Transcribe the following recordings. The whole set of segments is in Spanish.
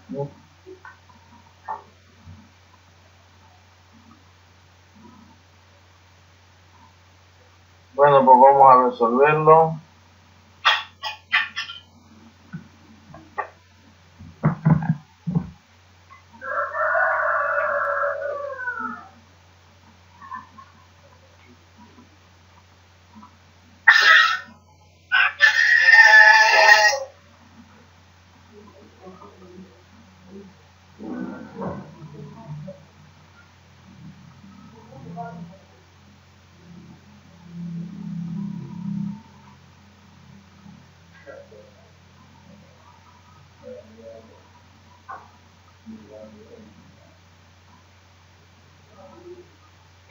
Bueno, pues vamos a resolverlo.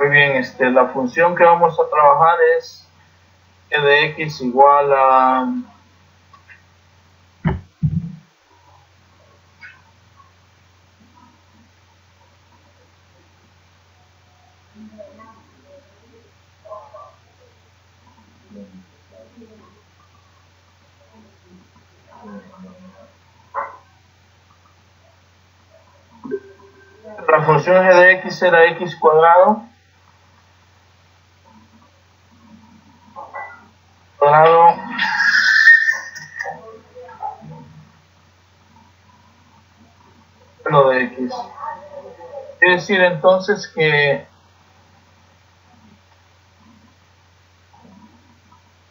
Muy bien, la función que vamos a trabajar es e de x igual a la función g de x era x cuadrado seno de x. Quiere decir entonces que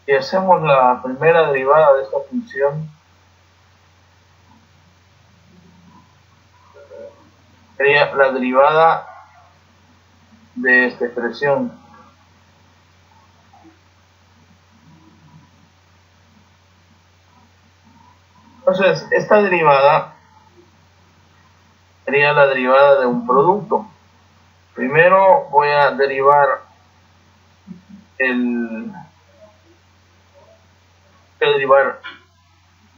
si hacemos la primera derivada de esta función, sería la derivada de esta expresión. Entonces, esta derivada sería la derivada de un producto. Primero voy a derivar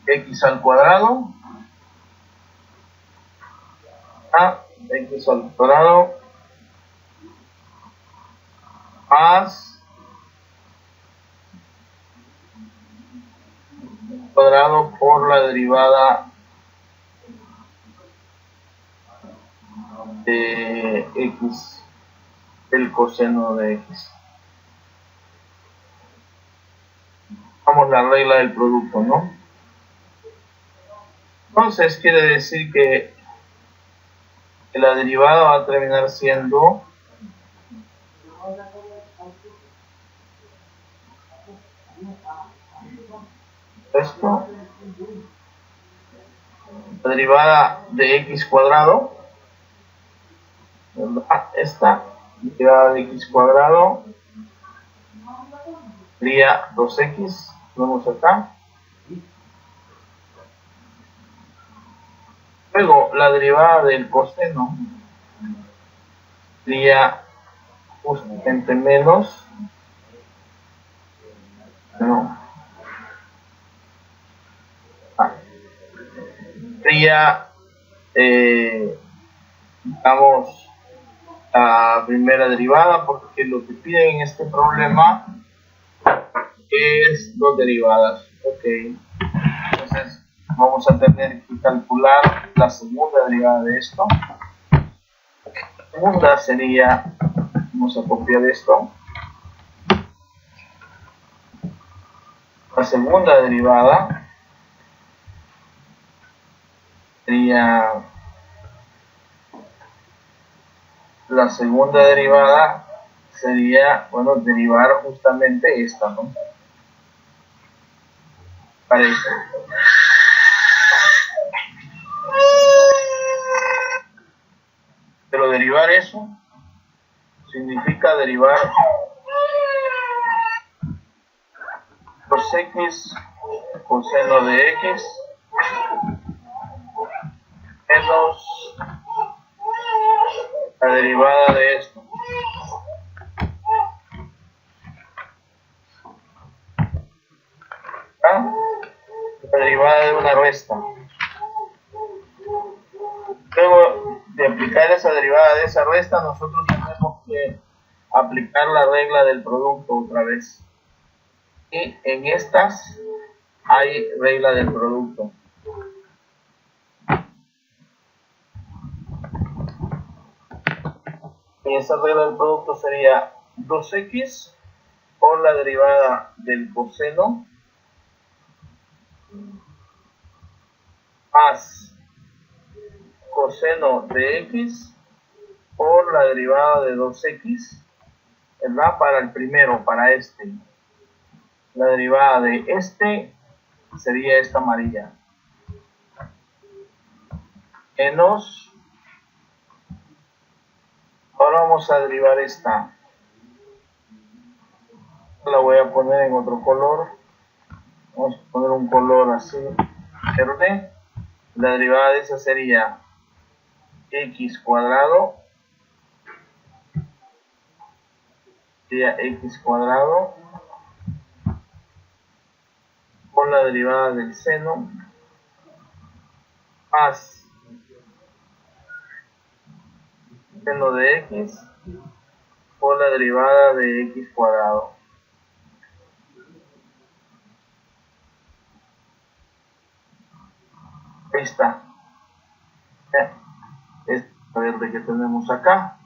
x al cuadrado a x al cuadrado más cuadrado por la derivada de x, el coseno de x. Vamos la regla del producto, ¿no? Entonces quiere decir que la derivada va a terminar siendo esto, la derivada de x cuadrado, esta derivada de x cuadrado sería 2x, vamos acá. Luego la derivada del coseno sería justamente menos, sería digamos la primera derivada, porque lo que piden en este problema es dos derivadas. Ok, entonces vamos a tener que calcular la segunda derivada de esto. La segunda sería, vamos a copiar esto, la segunda derivada sería bueno, derivar justamente esta, ¿no? Parece. Pero derivar eso significa derivar cos x coseno de x menos la derivada de esto. ¿Ah? La derivada de una resta. Luego de aplicar esa derivada de esa resta, nosotros tenemos que aplicar la regla del producto otra vez. Y en estas hay regla del producto. Y esa regla del producto sería 2x por la derivada del coseno más coseno de x por la derivada de 2x, ¿verdad? Para el primero, para este. La derivada de este sería esta amarilla. Menos, ahora vamos a derivar esta. La voy a poner en otro color. Vamos a poner un color así, verde. La derivada de esa sería x cuadrado. Sería x cuadrado por la derivada del seno más seno de x por la derivada de x cuadrado. Ahí está. Este verde que tenemos acá.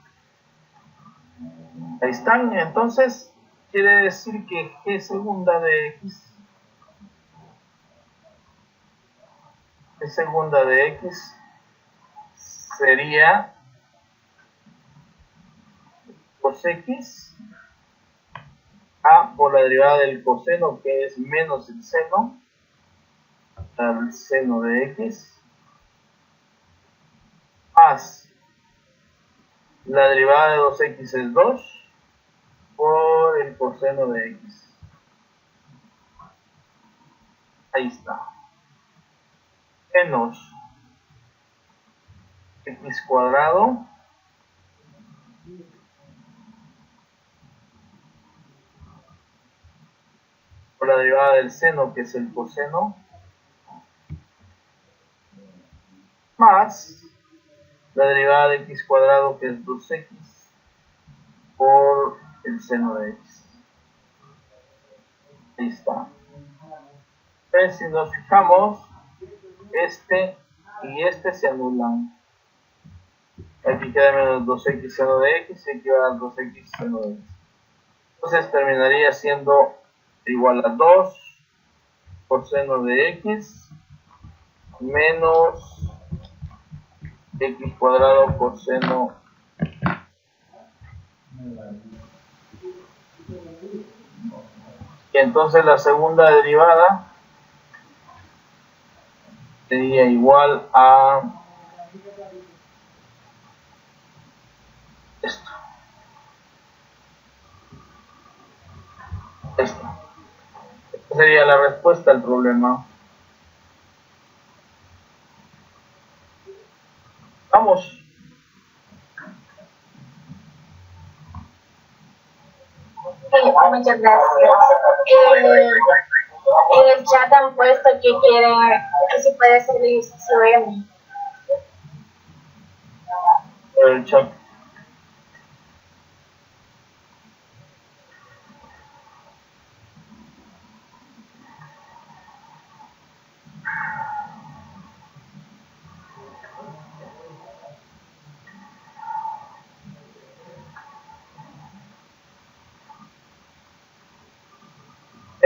Ahí están. Entonces, quiere decir que g segunda de x, g segunda de x sería cos x a por la derivada del coseno, que es menos el seno, al seno de x, más la derivada de 2x es 2 por el coseno de x. Ahí está. Menos x cuadrado por la derivada del seno, que es el coseno, más la derivada de x cuadrado, que es 2x por el seno de x. Ahí está. Entonces, si nos fijamos, este y este se anulan. Aquí queda menos 2x seno de x y aquí va a dar 2x seno de x. Entonces terminaría siendo igual a 2 por seno de x menos x cuadrado por seno. Y entonces la segunda derivada sería igual a esto. Esta sería la respuesta al problema. Vamos. Muchas gracias. En el chat han puesto que quieren que se puede hacer el ejercicio M. El chat.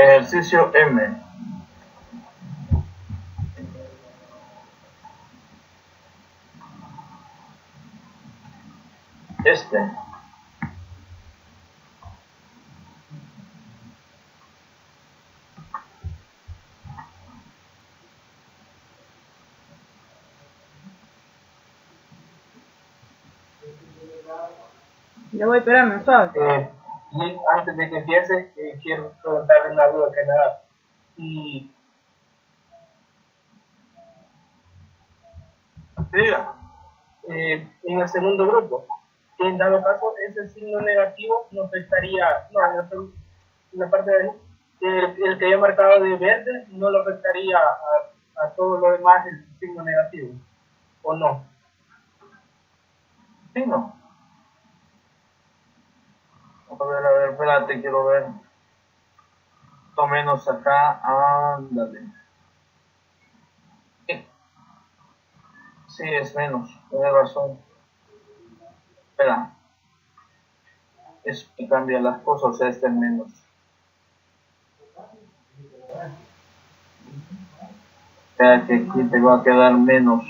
Ejercicio M. Este. Ya voy, espérame, ¿sabes? Y antes de que empiece, quiero preguntarle una duda que me da. Y Diga. en el segundo grupo, en dado caso, ese signo negativo no afectaría, no, en la parte de ahí, el que yo he marcado de verde no lo afectaría a todo lo demás el signo negativo, ¿o no? Sí, no. A ver, espérate, quiero ver. Más o menos acá, ándale. Sí, es menos, tienes razón. Espera. Eso cambia las cosas, o sea, este es menos. O sea que aquí te va a quedar menos,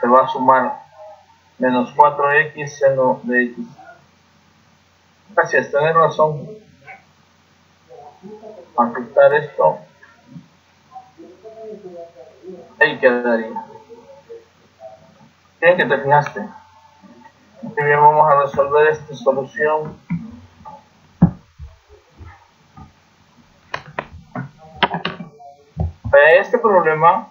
te va a sumar menos 4x seno de x. Gracias, tenés razón. Ajustar esto. Ahí quedaría. Bien que te fijaste. Muy bien, vamos a resolver esta solución. Para este problema,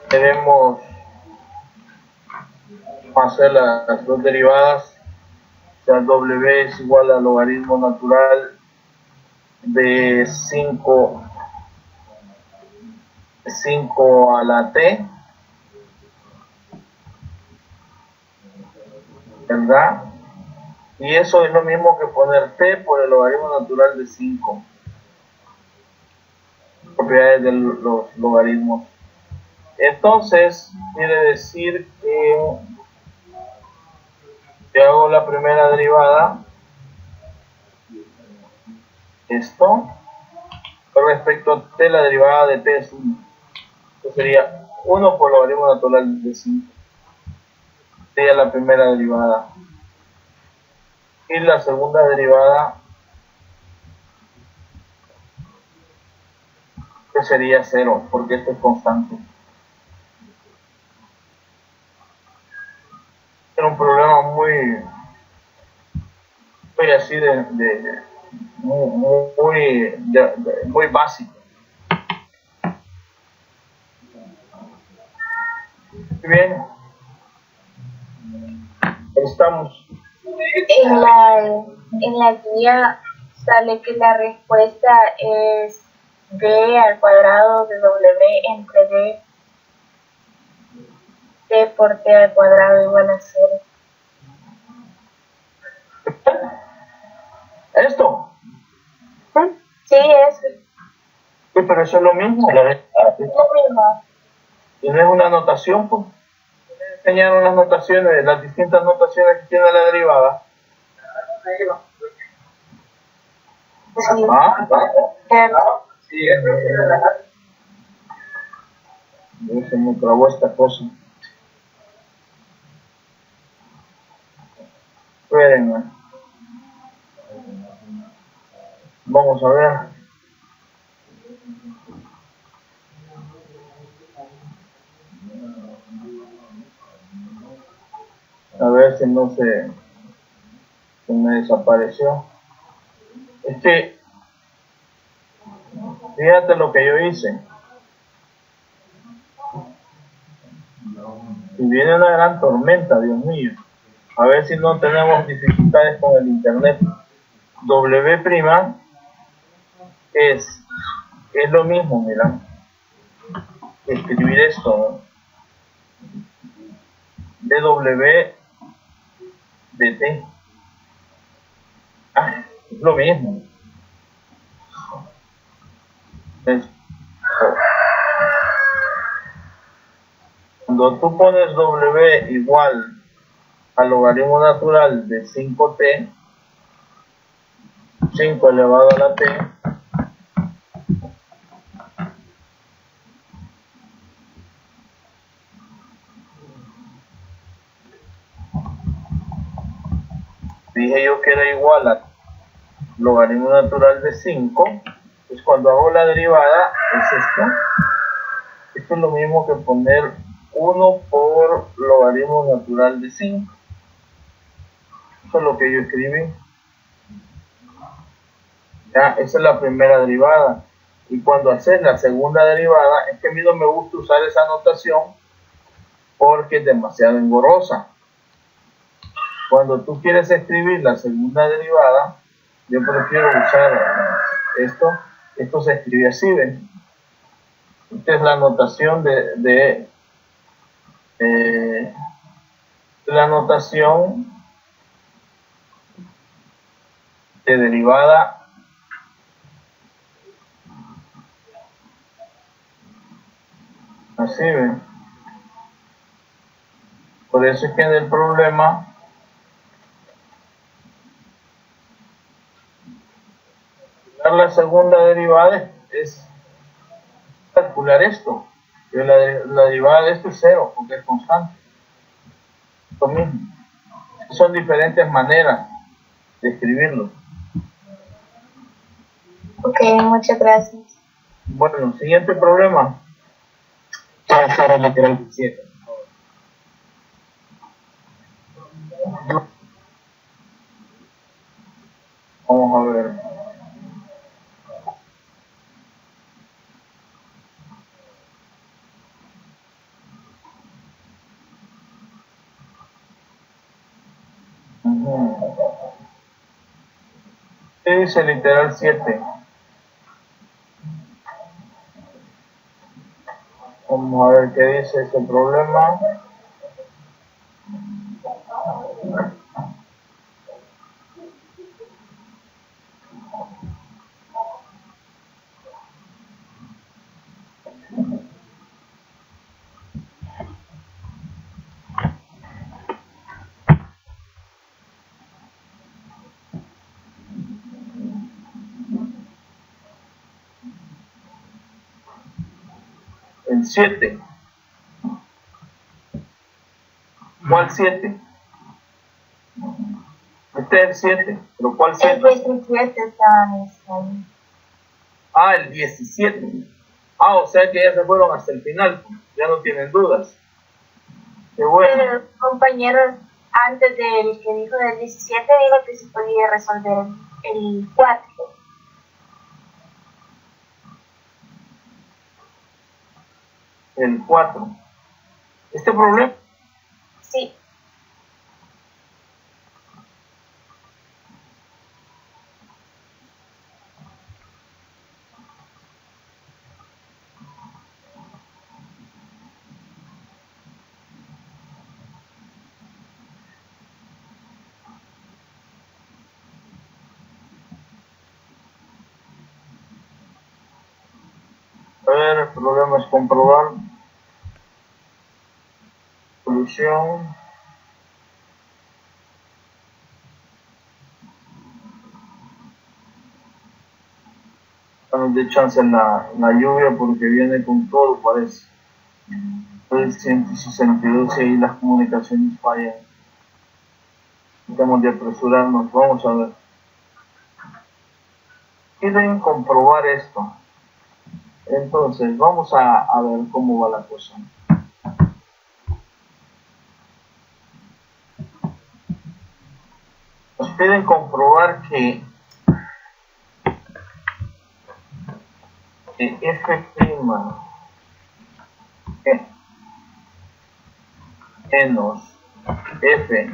debemos hacer las dos derivadas. O sea, w es igual al logaritmo natural de 5 a la t, ¿verdad? Y eso es lo mismo que poner t por el logaritmo natural de 5. Propiedades de los logaritmos. Entonces, quiere decir que yo hago la primera derivada, esto, con respecto a t, la derivada de t es 1. Esto sería 1 por logaritmo natural de 5. Sería la primera derivada. Y la segunda derivada, que sería 0, porque esto es constante. Era un problema muy así muy básico. Muy bien. Estamos. En la guía sale que la respuesta es d al cuadrado de w entre d por t al cuadrado igual a 0. ¿Esto? Sí, eso. Sí, pero eso es lo mismo. Es lo mismo. Y no es una notación, pues. Me enseñaron las notaciones, las distintas notaciones que tiene la derivada. Sí. Sí, se me trabó esta cosa. Espérenme. Vamos a ver. A ver si no se me desapareció. Es que, fíjate lo que yo hice. Y viene una gran tormenta, Dios mío. A ver si no tenemos dificultades con el internet. W' es lo mismo, mira. Escribir esto, ¿no? dw de t. Es lo mismo. Cuando tú pones w igual al logaritmo natural de 5t, 5 elevado a la t, dije yo que era igual a logaritmo natural de 5, pues cuando hago la derivada es esto. Esto es lo mismo que poner 1 por logaritmo natural de 5. Eso es lo que yo escribí. Ya, esa es la primera derivada. Y cuando haces la segunda derivada, es que a mí no me gusta usar esa notación porque es demasiado engorrosa. Cuando tú quieres escribir la segunda derivada, yo prefiero usar esto. Esto se escribe así, ¿ven? Esta es la notación la notación de derivada Así ve. Por eso es que en el problema la segunda derivada es calcular esto. Pero la derivada de esto es cero, porque es constante. Lo mismo. Son diferentes maneras de escribirlo. Ok, muchas gracias. Bueno, siguiente problema. Pasar al literal 7. Vamos a ver. ¿Qué dice literal 7? Vamos a ver qué dice ese problema. El 7. ¿Cuál 7? Este es el 7, pero ¿cuál 7? El 17 estaban ahí. Ah, el 17. Ah, o sea que ya se fueron hasta el final, ya no tienen dudas. Qué bueno. Pero el compañero, antes del que dijo del 17, dijo que se podía resolver el 4. El 4. Este problema, Sí. a ver, el problema es comprobar solución. De chance en la lluvia porque viene con todo, parece. El 162 y ahí las comunicaciones fallan. Tenemos de apresurarnos, vamos a ver. Quieren comprobar esto. Entonces, vamos a ver cómo va la cosa. Nos piden comprobar que f' menos f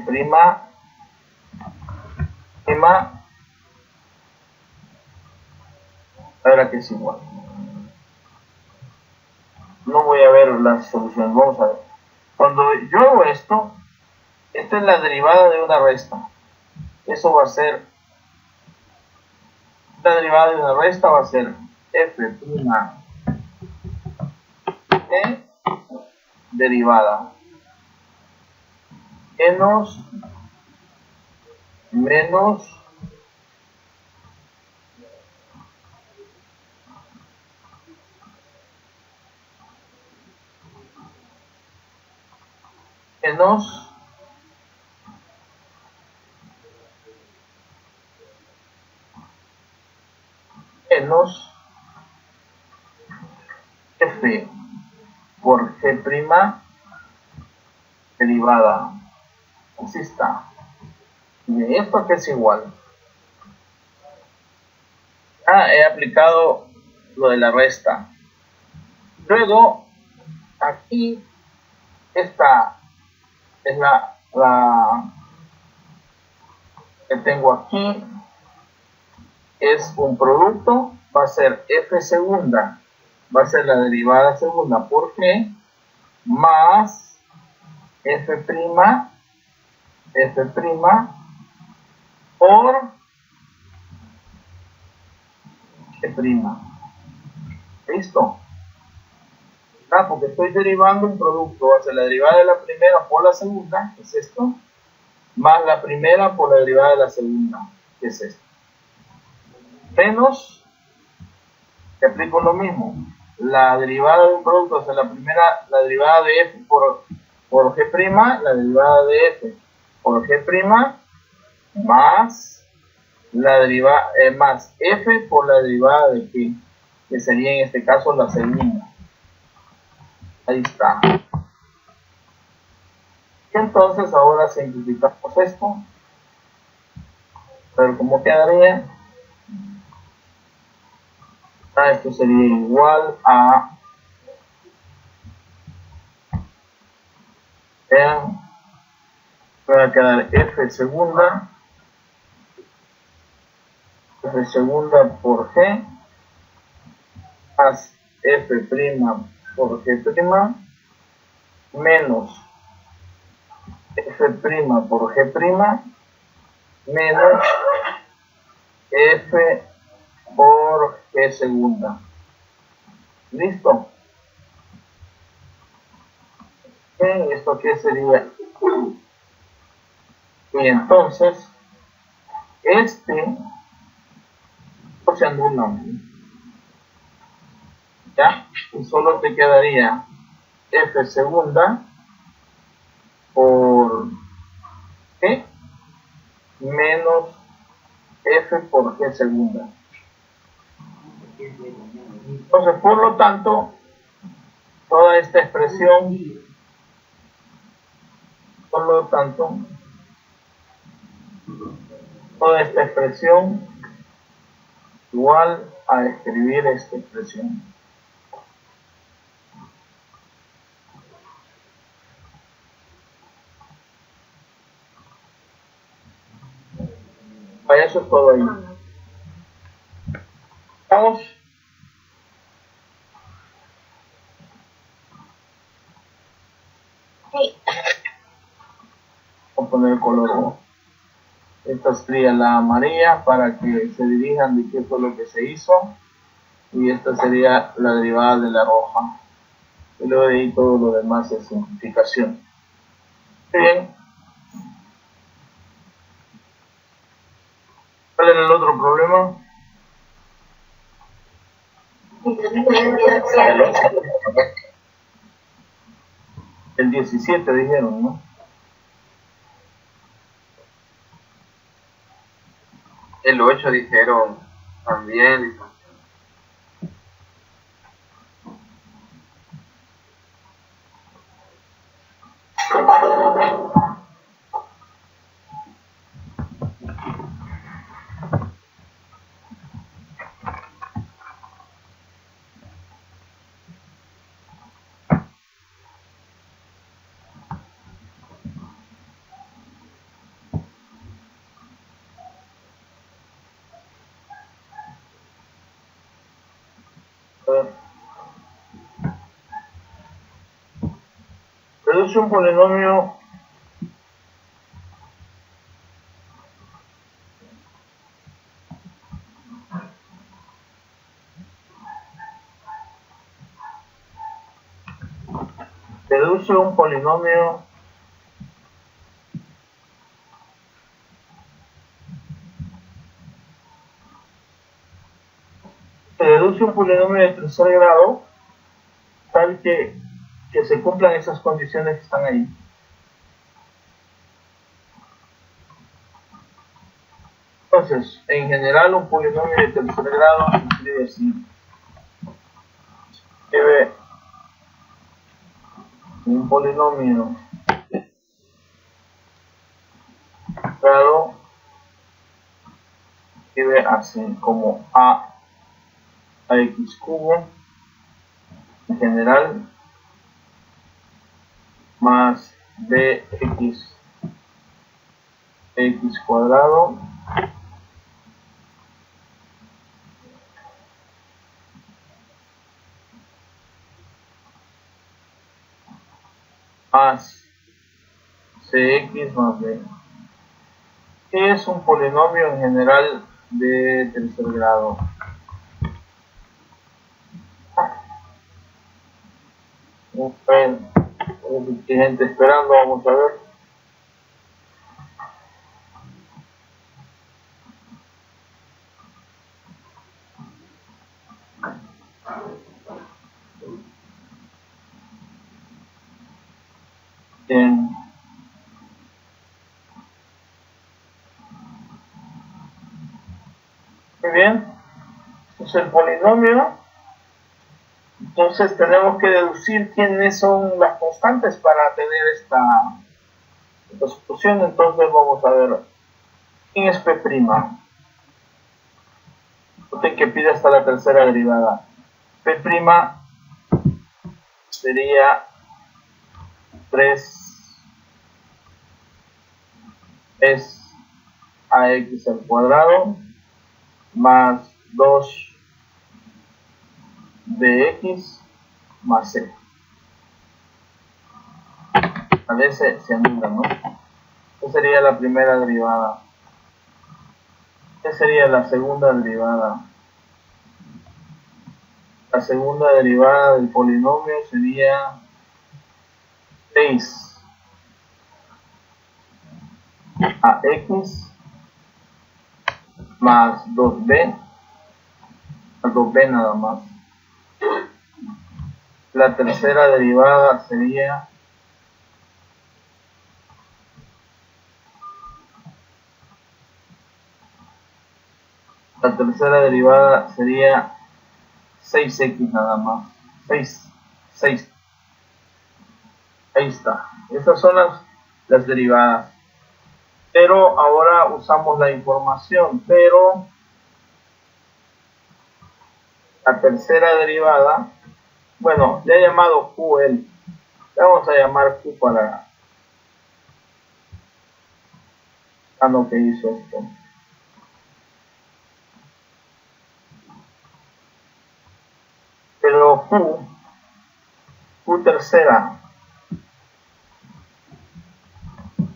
prima ahora que es igual. No voy a ver las soluciones, vamos a ver. Cuando yo hago esto, esta es la derivada de una resta. Eso va a ser, la derivada de una resta va a ser f' derivada menos f por g' derivada. Así está. Y esto que es igual. He aplicado lo de la resta. Luego, aquí, esta es la que tengo aquí. Es un producto, va a ser f segunda, va a ser la derivada segunda por g, más f' por g'. ¿Listo? Porque estoy derivando un producto, o sea, la derivada de la primera por la segunda, que es esto, más la primera por la derivada de la segunda, que es esto. Menos, te aplico lo mismo, la derivada de un producto, o sea, la primera, la derivada de f por g', la derivada de f por g', más la derivada, más f por la derivada de g, que sería en este caso la segunda. Ahí está. Y entonces ahora simplificamos esto. A ver cómo quedaría. Esto sería igual a, vean, va a quedar f segunda por g más f' por g' menos f' por g' menos f por g segunda. ¿Listo? Bien, ¿esto qué sería? Y entonces, se anula, ¿ya? Y solo te quedaría f segunda por g menos f por g segunda. Entonces, por lo tanto, toda esta expresión, igual a escribir esta expresión. Para eso es todo ahí. Vamos. Sí. Voy a poner el color rojo. Esta sería la amarilla para que se dirijan de qué fue lo que se hizo. Y esta sería la derivada de la roja. Y luego de ahí todo lo demás es simplificación. Bien. ¿Cuál era el otro problema? El 17 dijeron, ¿no? El 8 dijeron también. Reduce un polinomio de tercer grado tal que se cumplan esas condiciones que están ahí. Entonces, en general, un polinomio de tercer grado se escribe así. Escribe un polinomio grado, escribe así como ax cubo en general más bx x cuadrado más cx más b. ¿Qué es un polinomio en general de tercer grado? Bueno, hay gente esperando, vamos a ver. Bien. Muy bien. Este es el polinomio. Entonces tenemos que deducir quiénes son las constantes para tener esta solución. Entonces vamos a ver quién es P'. Usted que pide hasta la tercera derivada. P' sería 3 es ax al cuadrado más 2 bx más c. A veces se anula, ¿no? Esa sería la primera derivada. ¿Qué sería la segunda derivada? La segunda derivada del polinomio sería 6 ax más 2b, más 2b nada más. La tercera derivada sería la tercera derivada sería 6x nada más. 6. Ahí está. Estas son las derivadas. Pero ahora usamos la información. Pero la tercera derivada, bueno, ya he llamado QL. Le vamos a llamar Q para lo que hizo esto. Pero Q tercera,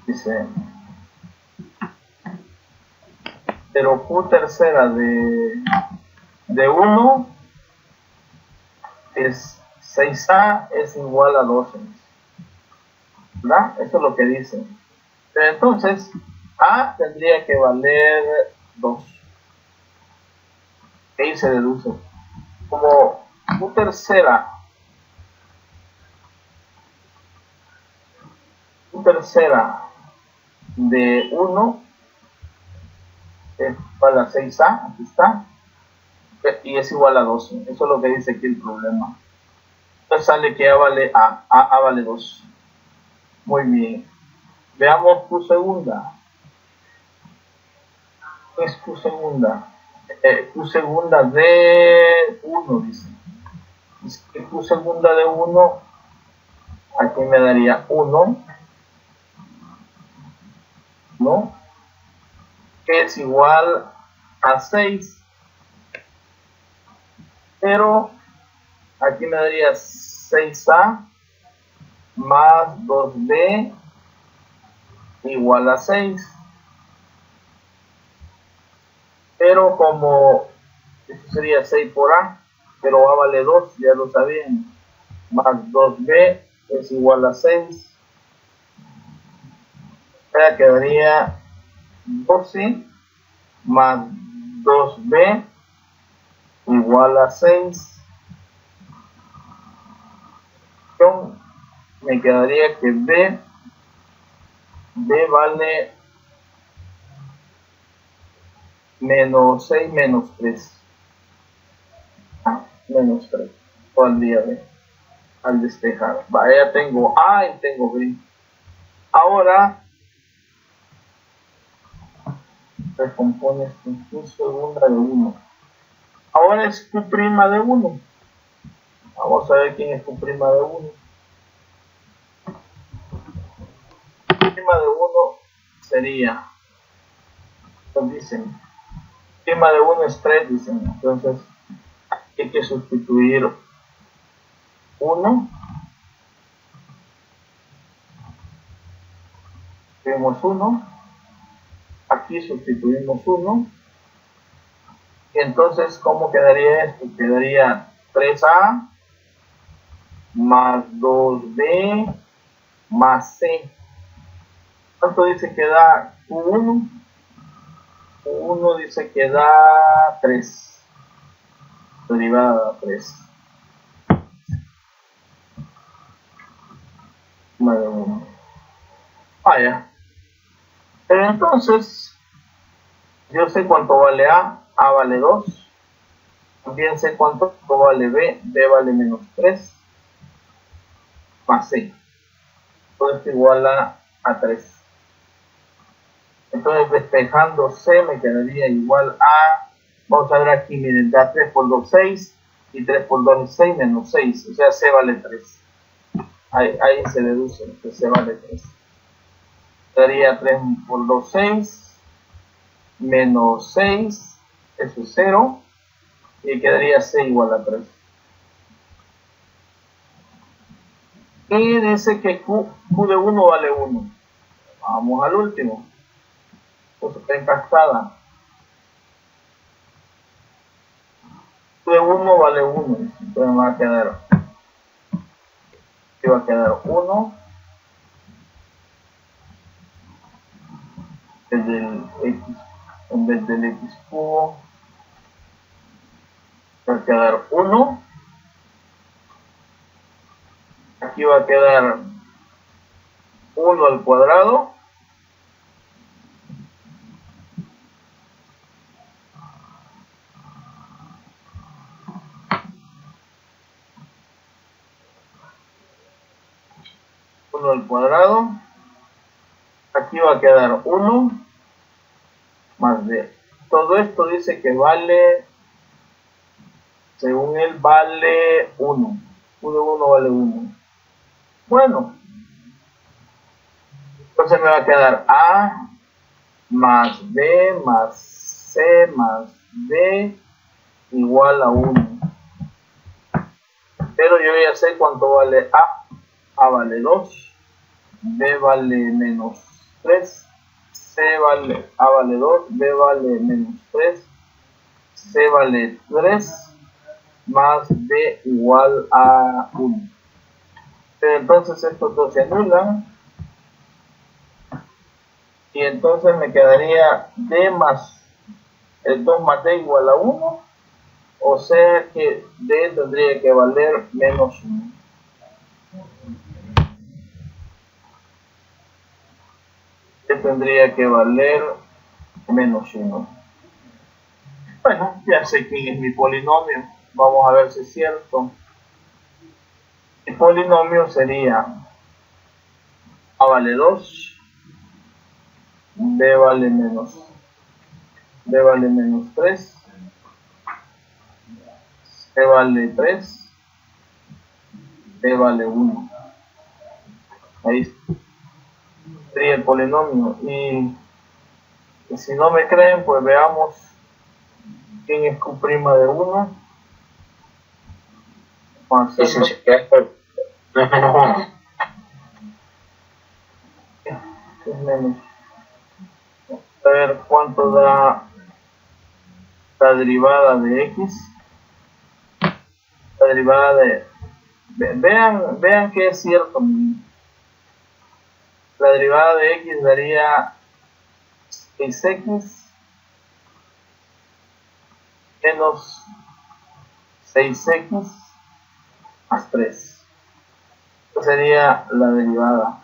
dice, pero Q tercera de 1 es 6A es igual a 12, ¿verdad? Eso es lo que dice. Pero entonces A tendría que valer 2. Ahí se deduce. Como Q tercera de 1 es igual a 6A, aquí está, y es igual a 12. Eso es lo que dice aquí el problema. Entonces sale que A vale A vale 2. Muy bien. Veamos Q segunda. ¿Qué es Q segunda? Q segunda de 1, dice. Dice que Q segunda de 1, aquí me daría 1, ¿no? Que es igual a 6, pero aquí me daría 6A más 2B igual a 6, pero como esto sería 6 por A, pero A vale 2, ya lo sabían, más 2B es igual a 6, ya quedaría 12 más 2B igual a 6. Me quedaría que B vale menos 6 menos 3. Menos 3. O al día B. Al despejar. Ya tengo A y tengo B. Ahora recompone Q segunda de 1. Ahora es Q' de 1. Vamos a ver quién es Q' de 1. Q' de 1 sería, pues dicen, Q' de 1 es 3, dicen. Entonces hay que sustituir 1. Tenemos 1. Aquí sustituimos 1. Y entonces, ¿cómo quedaría esto? Quedaría 3A más 2b más c. ¿Cuánto dice que da Q1? Q1 dice que da 3. Derivada 3. Vale, 1. Vaya. Pero entonces, yo sé cuánto vale A vale 2. También sé cuánto vale B vale menos 3. Más C. Todo esto igual a 3. Entonces, despejando C me quedaría igual a, vamos a ver aquí, miren, da 3 por 2, 6, y 3 por 2 es 6 menos 6, o sea, C vale 3. Ahí se deduce que C vale 3. Daría 3 por 2, 6, menos 6, eso es 0, y quedaría C igual a 3. Y dice que Q de 1 vale 1. Vamos al último. Pues está en cascada. Q de 1 vale 1. Entonces me va a quedar. Aquí va a quedar 1. En vez del x cubo. Va a quedar 1. Aquí va a quedar 1 al cuadrado. Al cuadrado. Aquí va a quedar 1 más d. Todo esto dice que vale, según él, vale 1. Q de 1 vale 1. Bueno, entonces me va a quedar A más B más C más D igual a 1. Pero yo ya sé cuánto vale A. A vale 2, B vale menos 3, A vale 2, B vale menos 3, C vale 3, más D igual a 1. Pero entonces estos dos se anulan, y entonces me quedaría D más, el 2 más D igual a 1, o sea que D tendría que valer menos 1. Tendría que valer menos 1. Bueno, ya sé quién es mi polinomio. Vamos a ver si es cierto. Mi polinomio sería A vale 2, B vale menos 3, C vale 3, D vale 1. Ahí está. Sería el polinomio. Y si no me creen, pues veamos quién es Q' de 1. Vamos a Y si hacerlo. se queda no es menos 1. Es menos. A ver cuánto da la derivada de x. La derivada de... Vean que es cierto. La derivada de x daría 6x menos 6x más 3. Esta sería la derivada.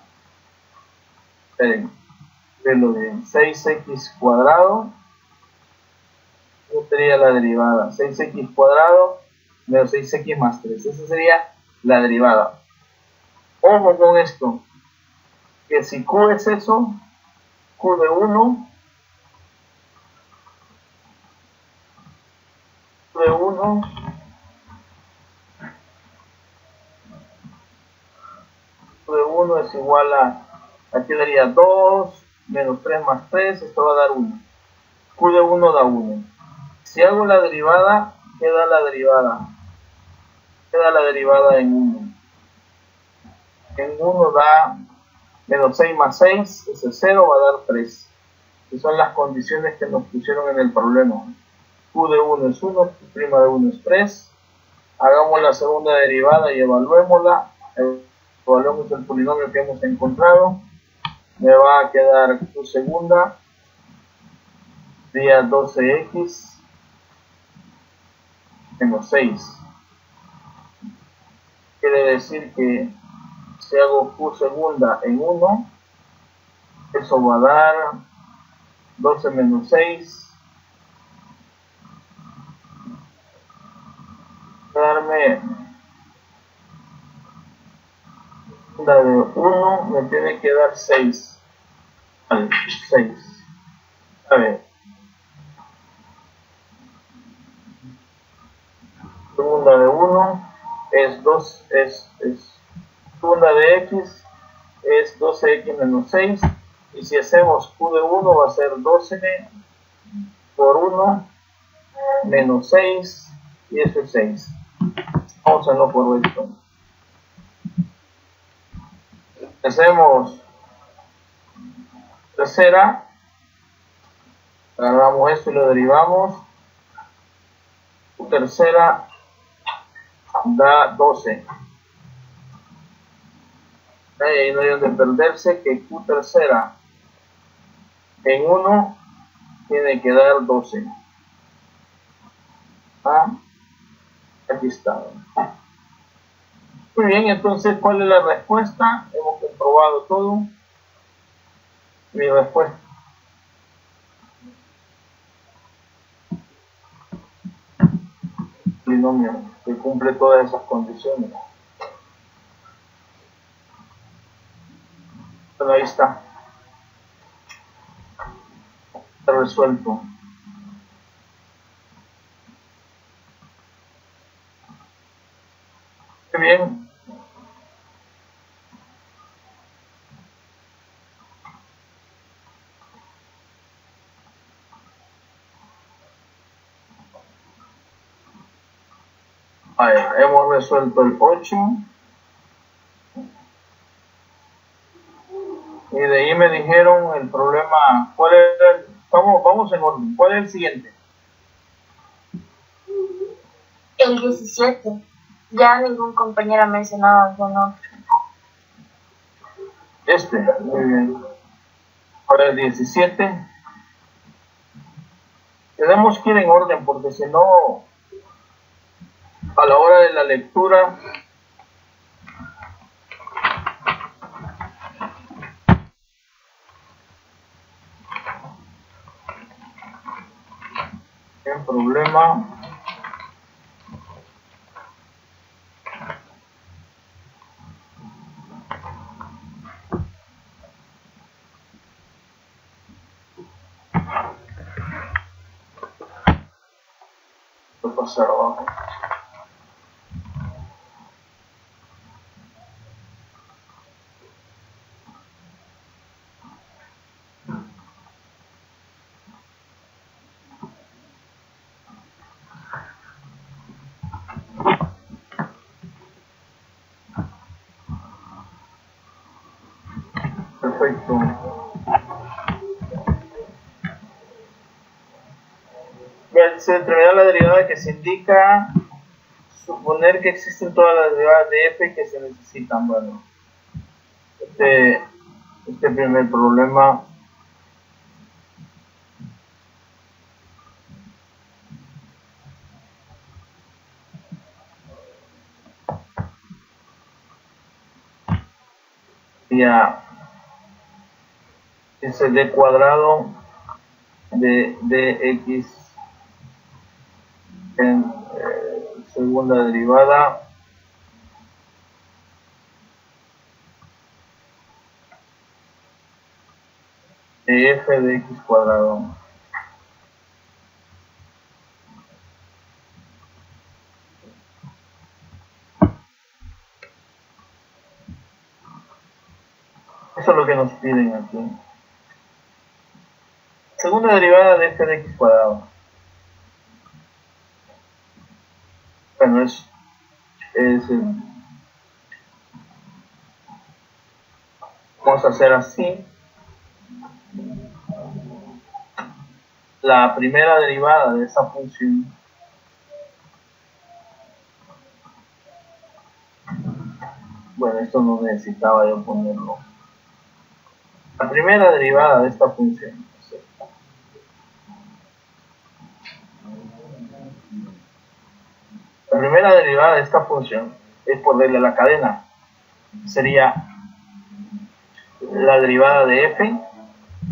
Verlo bien. 6x cuadrado. Esta sería la derivada. 6x cuadrado menos 6x más 3. Esa sería la derivada. Ojo con esto. Que si Q es eso, Q de 1, Q de 1 es igual a, aquí daría 2, menos 3 más 3, esto va a dar 1. Q de 1 da 1. Si hago la derivada, queda la derivada en 1. En 1 da menos 6 más 6, ese 0 va a dar 3. Que son las condiciones que nos pusieron en el problema. Q de 1 es 1, Q' de 1 es 3. Hagamos la segunda derivada y evaluémosla. Evaluemos el polinomio que hemos encontrado. Me va a quedar q segunda sería 12x menos 6. Quiere decir que si hago q segunda en 1, eso va a dar 12 menos 6, va a darme segunda de 1, me tiene que dar 6. Vale, 6. A ver. Segunda de 1 es 2, segunda de x es 12x menos 6, y si hacemos q de 1 va a ser 12 por 1 menos 6, y eso es 6. Vamos a no por esto. Hacemos tercera, agarramos esto y lo derivamos. Q tercera da 12. Ahí no hay donde perderse, que Q tercera en 1 tiene que dar 12. Aquí está. Muy bien, entonces, ¿cuál es la respuesta? Hemos comprobado todo. Mi respuesta. Polinomio que cumple todas esas condiciones. Bueno, ahí está. Está resuelto. Muy bien. Hemos resuelto el 8. Y de ahí me dijeron el problema. ¿Cuál era el? Vamos en orden. ¿Cuál es el siguiente? El 17. Ya ningún compañero ha mencionado algún otro. Muy bien. Ahora el 17. Tenemos que ir en orden porque si no, a la hora de la lectura, hay problema. Voy a pasar abajo. Perfecto. Bien, se determina la derivada que se indica suponer que existen todas las derivadas de f que se necesitan. Bueno, este primer problema ya es el d cuadrado de dx en segunda derivada de f de x cuadrado. Eso es lo que nos piden aquí. Segunda derivada de f de x cuadrado. Bueno, vamos a hacer así. La primera derivada de esa función Bueno, esto no necesitaba yo ponerlo. La primera derivada de esta función. La primera derivada de esta función es por regla de la cadena. Sería la derivada de f.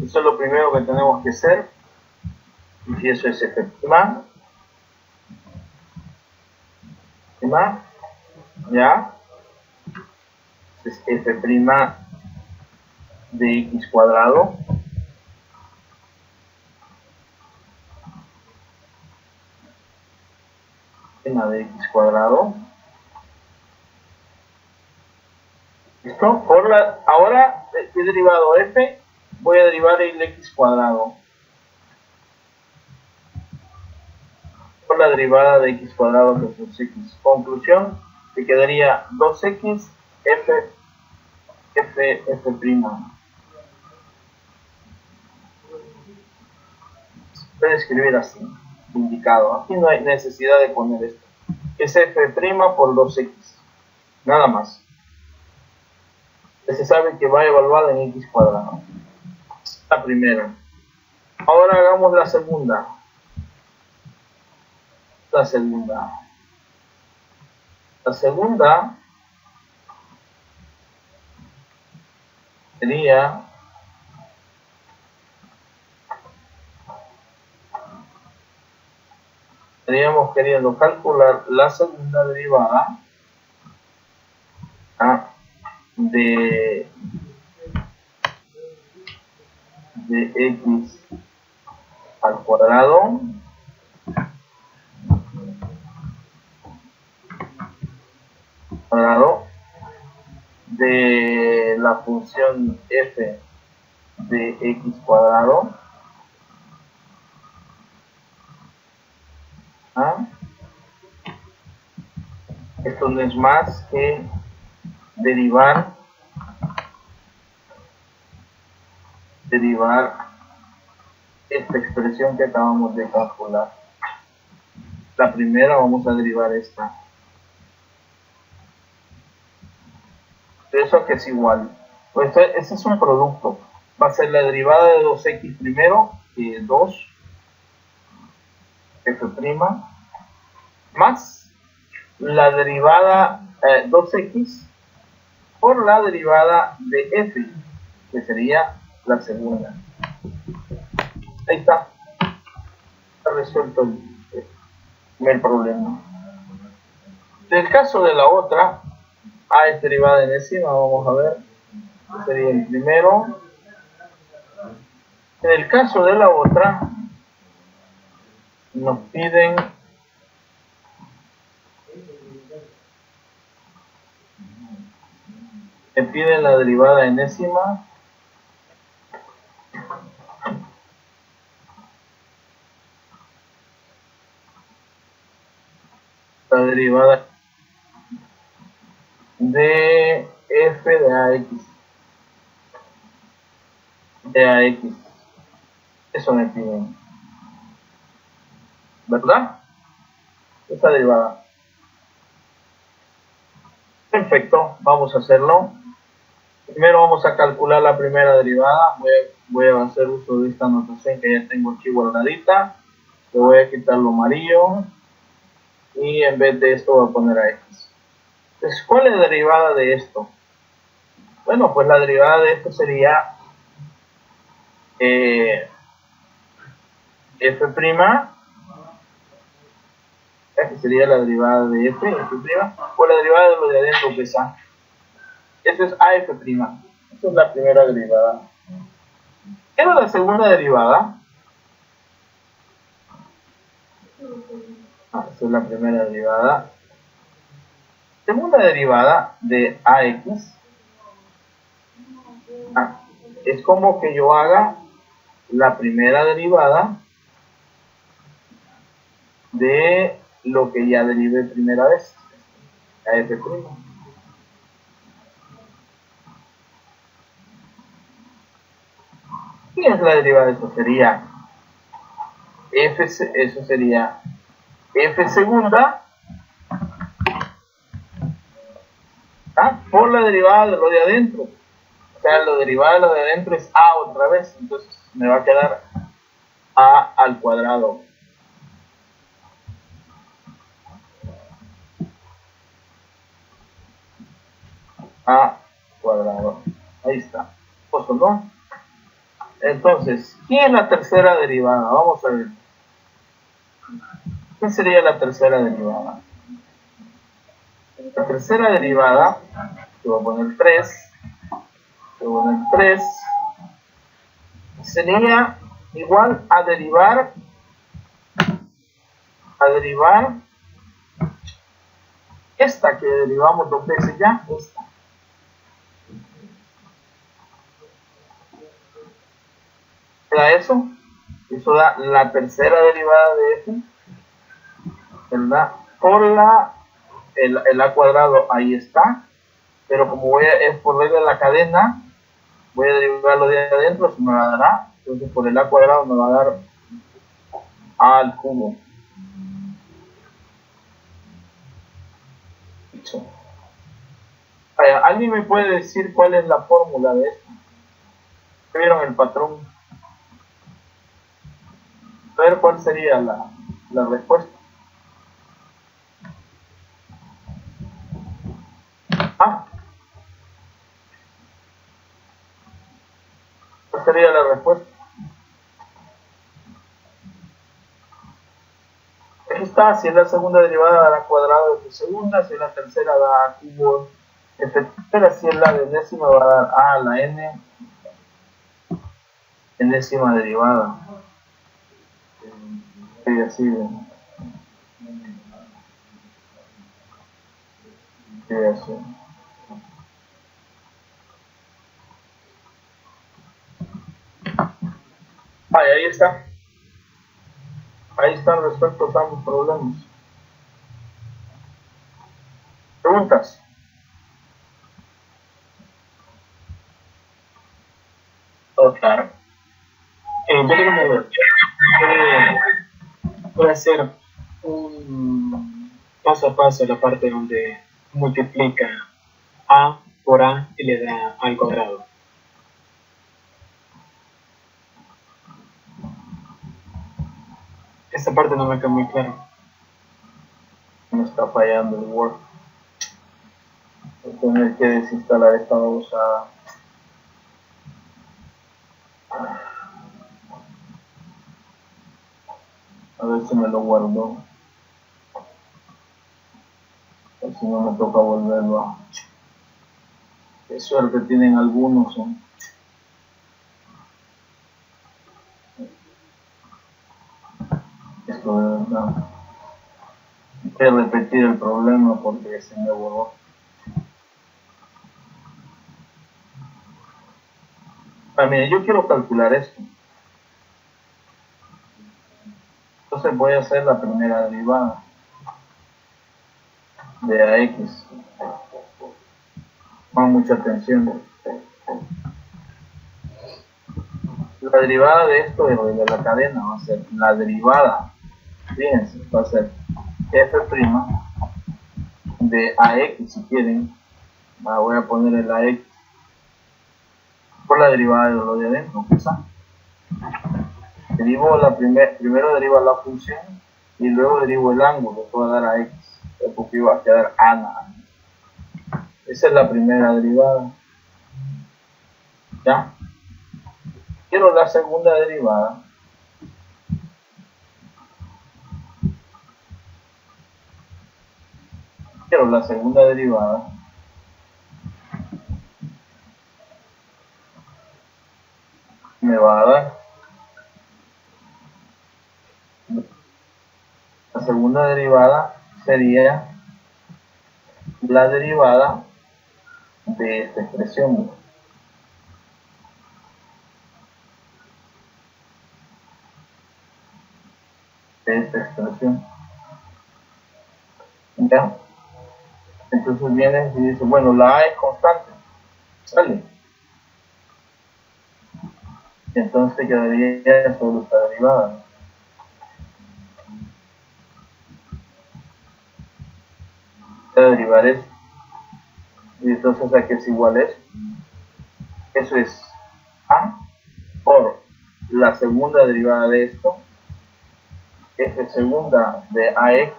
Eso es lo primero que tenemos que hacer. Y si eso es f', ya, es f' de x cuadrado de x cuadrado. ¿Listo? Ahora he derivado f, voy a derivar el x cuadrado por la derivada de x cuadrado que es x. Conclusión, que quedaría 2x f puede escribir así, indicado. Aquí no hay necesidad de poner esto. Es f' por 2x, nada más. Se sabe que va evaluada en x cuadrado. La primera. Ahora hagamos la segunda. La segunda sería estaríamos queriendo calcular la segunda derivada de x al cuadrado de la función f de x cuadrado esto no es más que derivar esta expresión que acabamos de calcular. La primera vamos a derivar esta. Eso que es igual. Pues ese es un producto. Va a ser la derivada de 2x primero, que es 2 f' más la derivada 2x por la derivada de f, que sería la segunda. Ahí está. Está resuelto el problema. En el caso de la otra, a es derivada enésima, vamos a ver. Sería el primero. En el caso de la otra, nos piden la derivada enésima la derivada de f de ax. Eso me piden, ¿verdad? Esa derivada. Perfecto, vamos a hacerlo. Primero vamos a calcular la primera derivada. Voy a hacer uso de esta notación que ya tengo aquí guardadita. Le voy a quitar lo amarillo y en vez de esto voy a poner a x. Entonces, ¿cuál es la derivada de esto? Bueno, pues la derivada de esto sería f', que sería la derivada de f', o la derivada de lo de adentro que es a. Eso es AF'. Esa es la primera derivada. ¿Qué era la segunda derivada? Esa es la primera derivada. Segunda derivada de AX. Es como que yo haga la primera derivada de lo que ya derivé primera vez. AF'. ¿Qué es la derivada de eso? Sería eso sería f segunda por la derivada de lo de adentro. O sea, la derivada de lo de adentro es a otra vez, entonces me va a quedar a al cuadrado. A cuadrado. Ahí está. ¿Oso, no? Entonces, ¿quién es la tercera derivada? Vamos a ver. ¿Qué sería la tercera derivada? La tercera derivada, te voy a poner 3, sería igual a derivar esta que derivamos dos veces ya, esta. ¿Da eso? Eso da la tercera derivada de f, ¿verdad? Por el a cuadrado, ahí está, pero como es por regla de la cadena, voy a derivarlo de adentro, se me va a dar a, entonces por el a cuadrado me va a dar a al cubo. Dicho. ¿Alguien me puede decir cuál es la fórmula de esto? ¿Vieron el patrón? A ver cuál sería la respuesta. ¿Cuál sería la respuesta? Aquí está, si es la segunda derivada da a cuadrado de tu segunda, si es la tercera da a cubo de tercera, si es la de enésima va a dar a la n enésima derivada. Y así así. Ahí está. Ahí están resueltos ambos problemas. ¿Preguntas? Todo claro. Yo creo que puede hacer un paso a paso la parte donde multiplica a por a y le da al cuadrado. Esa parte no me queda muy claro. Me está fallando el Word. Voy a tener que desinstalar esta babosa. A ver si me lo guardo. A ver si no me toca volverlo a... Qué suerte tienen algunos, ¿eh? Esto de verdad. Voy a repetir el problema porque se me borró. Mira, yo quiero calcular esto. Entonces voy a hacer la primera derivada de ax. Pon mucha atención. La derivada de esto de la cadena va a ser la derivada. Fíjense, va a ser f' de ax, si quieren. Voy a poner el ax por la derivada de lo de adentro, ¿quizá? Derivo primero derivo la función y luego derivo el ángulo, que va a dar a x, porque va a quedar a. Esa es la primera derivada. ¿Ya? Quiero la segunda derivada. Me va a dar la segunda derivada sería la derivada de esta expresión. ¿Ya? Entonces vienes y dices, bueno, la a es constante, ¿sale? Entonces quedaría solo esta derivada. Voy a derivar eso. Y Entonces aquí es igual a eso. Eso es A por la segunda derivada de esto, f segunda de ax,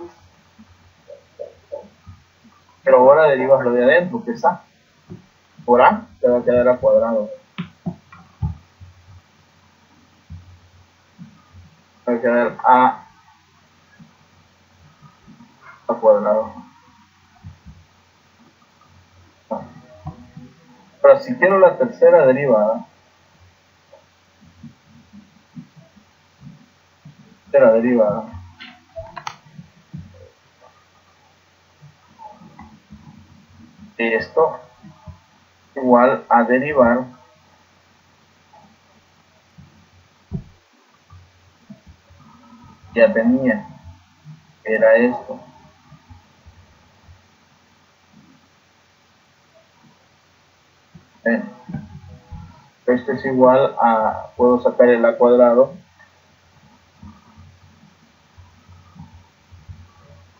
pero ahora derivas lo de adentro, que es A. Por A te va a quedar a cuadrado. Va a quedar A cuadrado. Ahora, si quiero la tercera derivada, de esto igual a derivar ya tenía, era esto. Esto es igual a, puedo sacar el a cuadrado.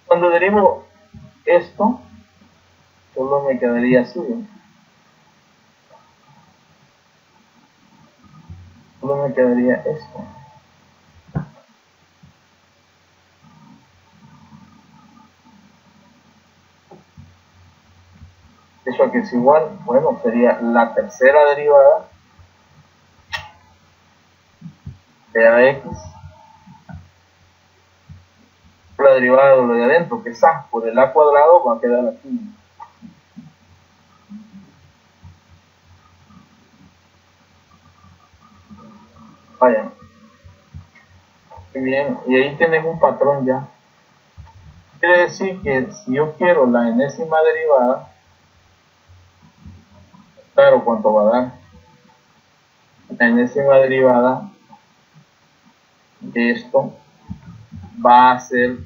Cuando derivo esto, solo me quedaría así. Solo me quedaría esto. Eso aquí es igual, bueno, sería la tercera derivada de ax, la derivada de lo de adentro, que es a por el a cuadrado, va a quedar aquí. Vaya. Muy bien, y ahí tienes un patrón ya. Quiere decir que si yo quiero la enésima derivada, claro, ¿cuánto va a dar? La enésima derivada de esto va a ser,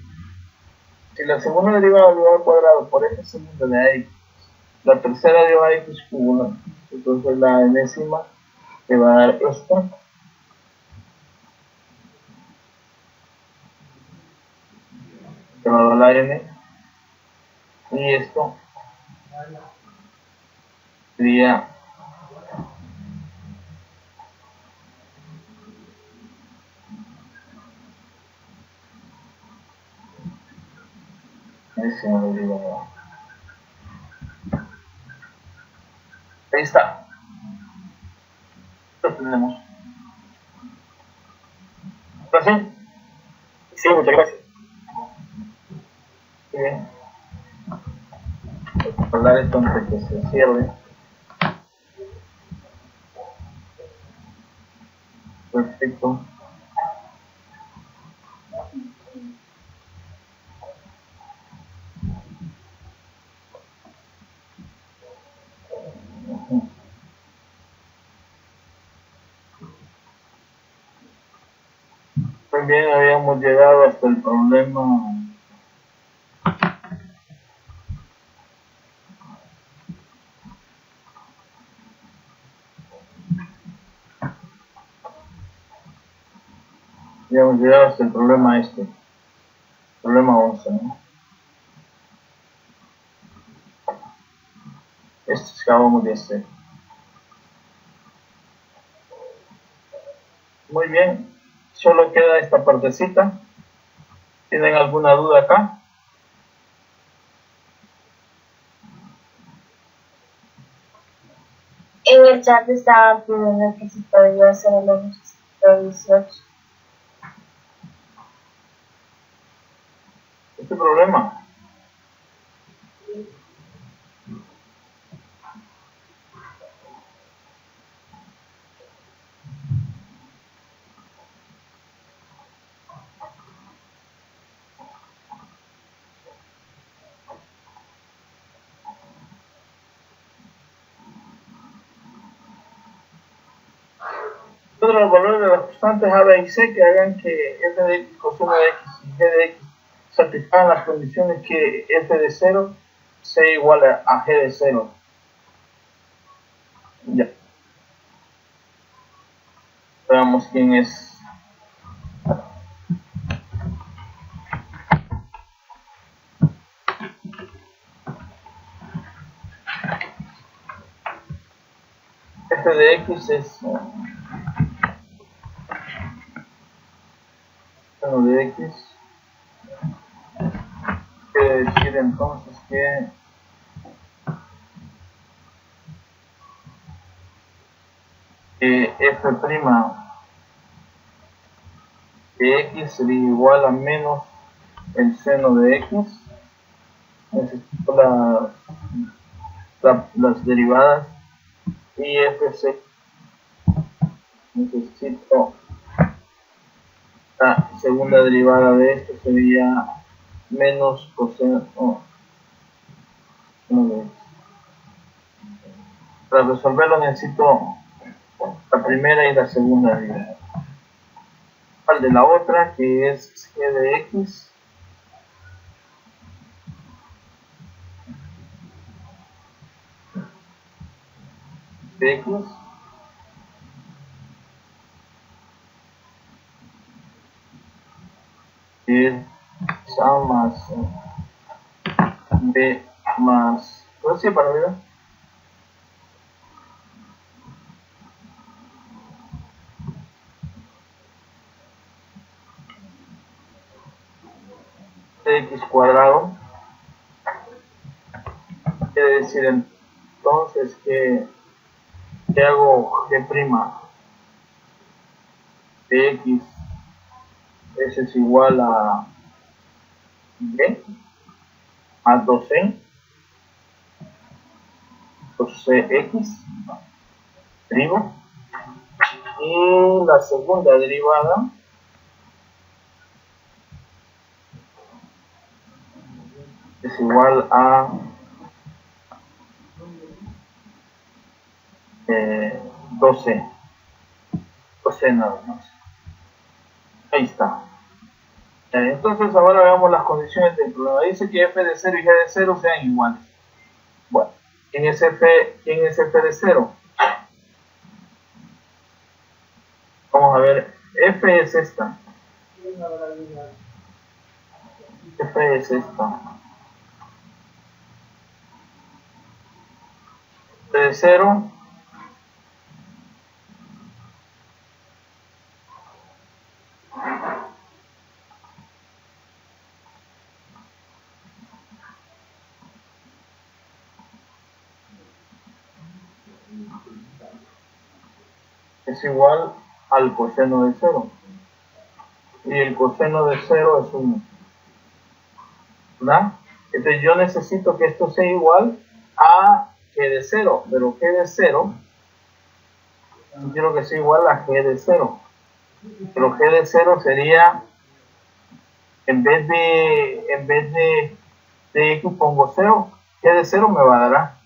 si la segunda derivada lo al cuadrado por f segunda de x, la tercera derivada de x cubo, entonces la enésima te va a dar esto. Te va a dar la n, y esto sería enésima derivada. Ahí está. Lo tenemos. ¿Está así? Sí, muchas gracias. Bien. Voy a hablar esto antes que se cierre. Perfecto. Muy bien, habíamos llegado hasta el problema. Habíamos llegado hasta el problema este. Problema 11, ¿no? Este es que acabamos de hacer. Muy bien. Solo queda esta partecita. ¿Tienen alguna duda acá? En el chat estaban pidiendo que si podía hacer el ejercicio 18. Este problema. Todos los valores de las constantes a, b y c que hagan que f de x coseno de x y g de x satisfagan las condiciones que f de 0 sea igual a g de 0. Ya. Veamos quién es. x es seno de x. Quiere decir entonces que f' de x sería igual a menos el seno de x. Necesito las derivadas y fc. Necesito la segunda derivada de esto, sería menos coseno de x. Para resolverlo necesito la primera y la segunda derivada. Al de la otra, que es g de x de x es a más b más, ¿no? Sí, para ver. X cuadrado. Quiere decir entonces que hago g' de x, ese es igual a b más 2c x derivo, y la segunda derivada es igual a 12 nada más. Ahí está. Entonces ahora veamos las condiciones del problema. Dice que f de 0 y g de 0 sean iguales. Bueno, ¿quién es f de 0? Vamos a ver, f es esta. F es esta. F de 0 es igual al coseno de 0, y el coseno de 0 es 1, ¿verdad? Entonces yo necesito que esto sea igual a g de 0, pero g de 0 yo quiero que sea igual a g de 0, pero g de 0 sería, en vez de x pongo 0, g de 0 me va a dar a,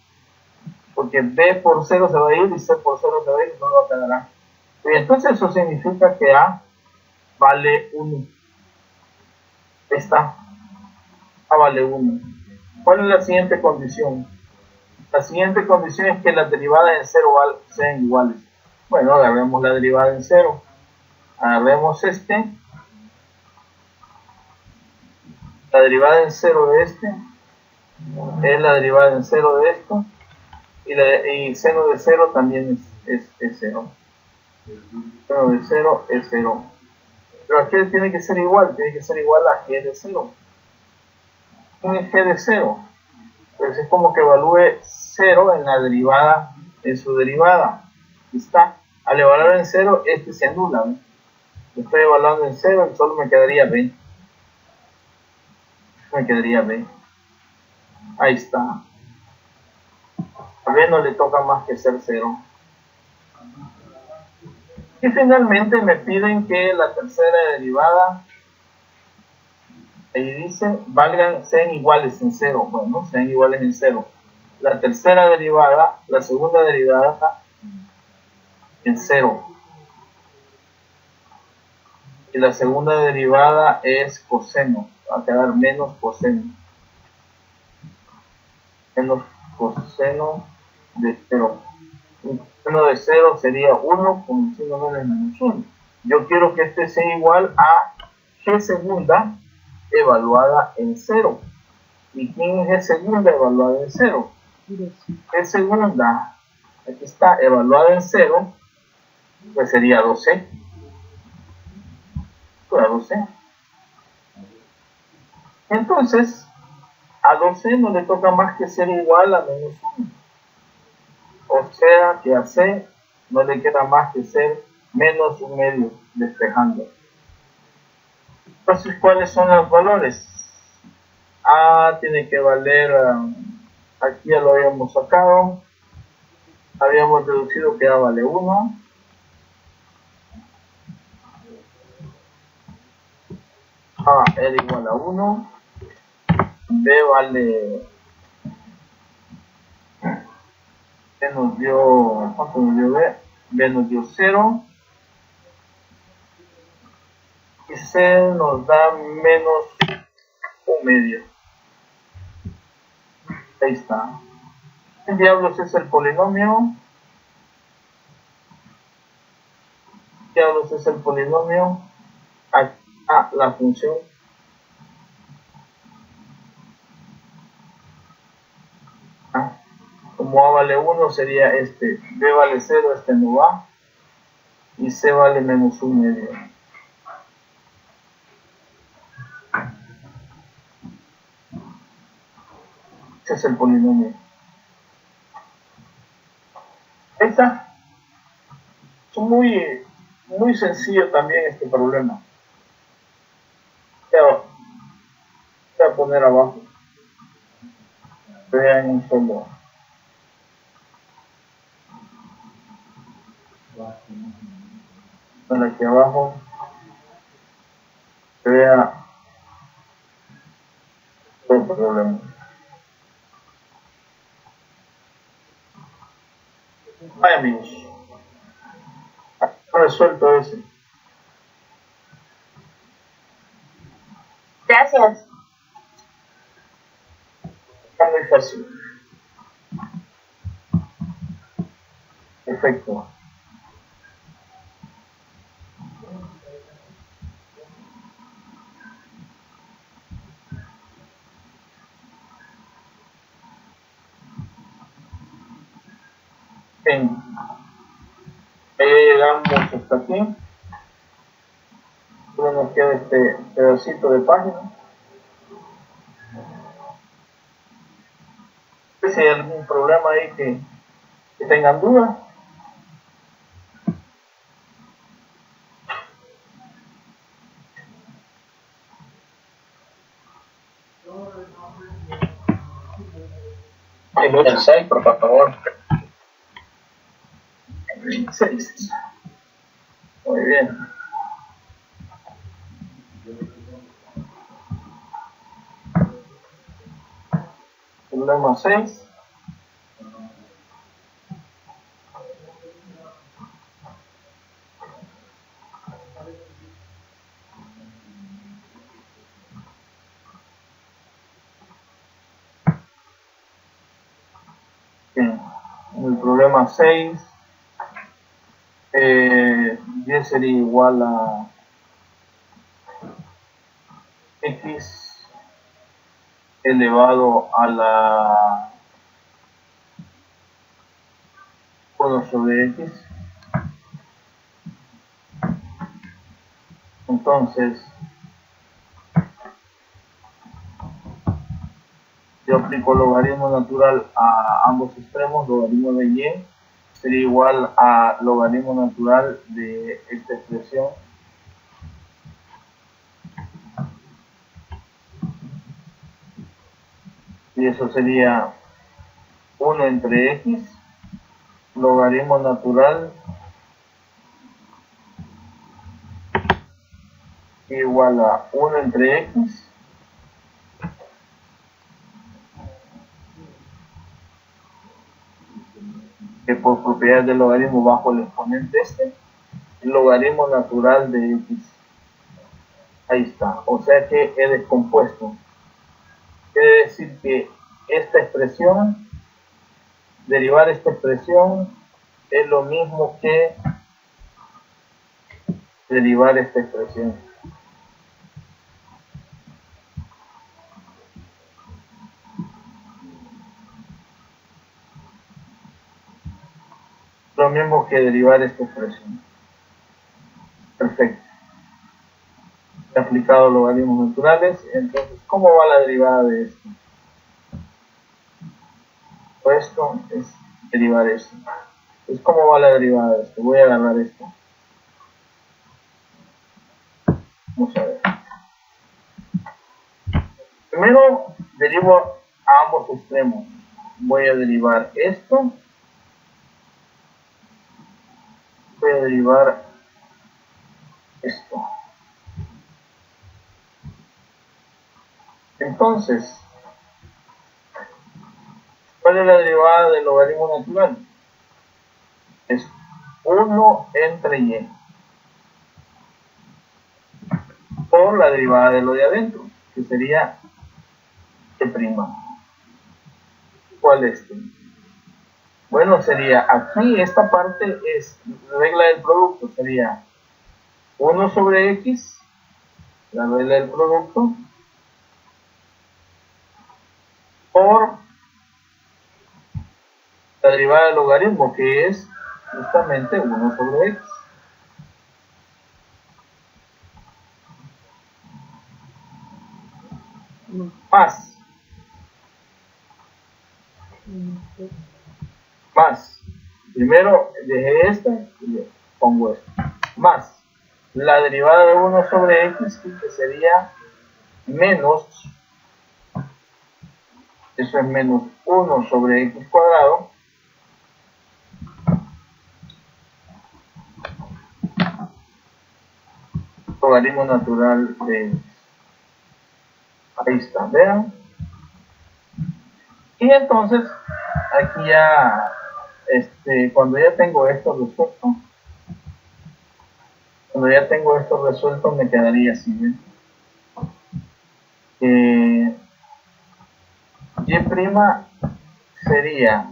porque b por 0 se va a ir y c por 0 se va a ir y no va a quedar a. Y entonces eso significa que a vale 1. Esta a vale 1. ¿Cuál es la siguiente condición? La siguiente condición es que las derivadas en 0 sean iguales. Bueno, agarremos la derivada en 0. Agarremos la derivada en 0 de este es la derivada en 0 de esto, y seno de 0 también es 0. Seno de 0 es 0. Pero aquí tiene que ser igual a g de 0. ¿Quién es g de 0? Pues es como que evalúe 0 en la derivada, en su derivada. Aquí está. Al evaluar en 0, este se anula, ¿no? Estoy evaluando en 0 y solo me quedaría b. Ahí está. A b no le toca más que ser 0. Y finalmente me piden que la tercera derivada, ahí dice, sean iguales en 0. Bueno, sean iguales en 0. La tercera derivada, la segunda derivada en 0. Y la segunda derivada es coseno. Va a quedar menos coseno. Menos coseno de 0. El coseno de 0 sería 1 con el signo menos 1. Yo quiero que este sea igual a g segunda evaluada en 0. ¿Y quién es g segunda evaluada en 0? G segunda aquí está, evaluada en 0, pues sería 12. Pura 12. Entonces, a 12 no le toca más que ser igual a menos 1. O sea que a C no le queda más que ser menos 1/2, despejando. Entonces, ¿cuáles son los valores? A tiene que valer, aquí ya lo habíamos sacado, habíamos deducido que A vale 1. A era igual a 1. B vale, B nos dio, ¿cuánto nos dio B? B nos dio 0. Y C nos da menos 1/2. Ahí está. ¿Qué diablos es el polinomio? ¿Qué diablos es el polinomio? La función. Como A vale 1 sería este, B vale 0, este no va, y C vale menos 1/2. Ese es el polinomio. Ahí está. Es muy sencillo también este problema. Voy a poner abajo. Vean un solo. Aquí abajo. Vea el problema. Vaya amigos. Resuelto ese. Gracias. Está muy fácil. Perfecto. Bien. Ya llegamos hasta aquí. Solo nos queda este pedacito de página. Si hay algún problema ahí que tengan dudas. El 6, por favor. 6. Muy bien. Problema 6. Bien. En el problema 6, 10 sería igual a x elevado a la 1 sobre x. Entonces, yo aplico logaritmo natural a ambos extremos, logaritmo de y sería igual a logaritmo natural de esta expresión. Y eso sería 1 entre x, logaritmo natural igual a 1 entre x que por propiedad del logaritmo bajo el exponente el logaritmo natural de x. Ahí está. O sea que he descompuesto. Quiere decir que esta expresión, derivar esta expresión, es lo mismo que derivar esta expresión. mismo que derivar esta expresión. Perfecto. He aplicado logaritmos naturales. Entonces, ¿cómo va la derivada de esto? Esto es derivar esto. Entonces, ¿cómo va la derivada de esto? Voy a agarrar esto. Vamos a ver. Primero derivo a ambos extremos. Voy a derivar esto. Voy a derivar esto. Entonces, ¿cuál es la derivada del logaritmo natural? Es 1 entre y por la derivada de lo de adentro, que sería e'. ¿Cuál es? Bueno, sería aquí, esta parte es regla del producto, sería 1 sobre x, la regla del producto, por la derivada del logaritmo, que es justamente 1 sobre x. Más, primero dejé esta y pongo esto, más la derivada de 1 sobre x, que sería menos, eso es menos 1 sobre x cuadrado, logaritmo natural de x. Ahí está, vean. Y entonces, aquí ya, cuando ya tengo esto resuelto, me quedaría así, ¿ven? Y' sería,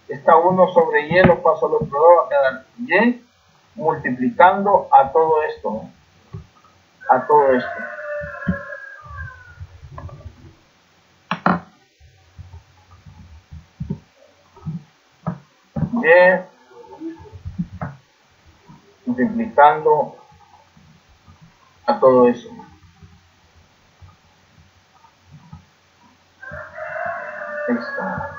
esta 1 sobre y lo paso al otro lado, va a quedar y multiplicando a todo esto, ¿no? A todo esto. Y multiplicando a todo eso. Ahí está.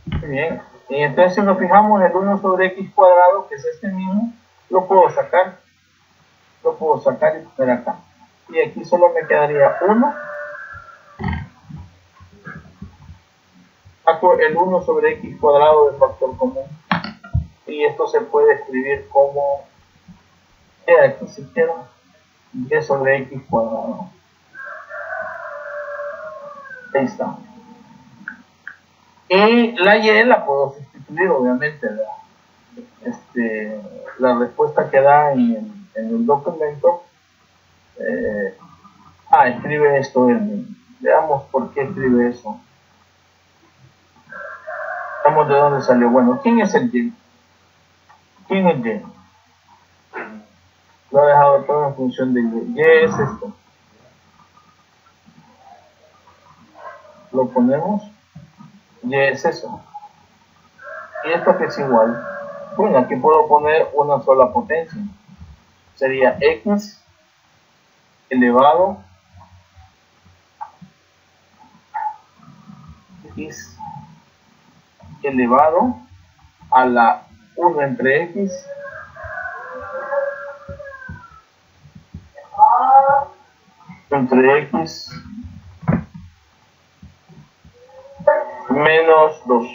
Muy bien. Y entonces, si nos fijamos, el 1 sobre x cuadrado, que es este mismo, lo puedo sacar y poner acá. Y aquí solo me quedaría 1. Saco el 1 sobre x cuadrado de factor común. Y esto se puede escribir como, aquí si quiero, y sobre x cuadrado. Ahí está. Y la y la puedo sustituir, obviamente. La respuesta que da en el documento. Escribe esto. Veamos por qué escribe eso. Veamos de dónde salió. Bueno, ¿quién es el y? ¿Quién es y? Lo ha dejado todo en función de y. Y es esto. Lo ponemos. Y es eso. Y esto que es igual. Bueno, aquí puedo poner una sola potencia. Sería x elevado x elevado a la 1 entre x entre x menos 2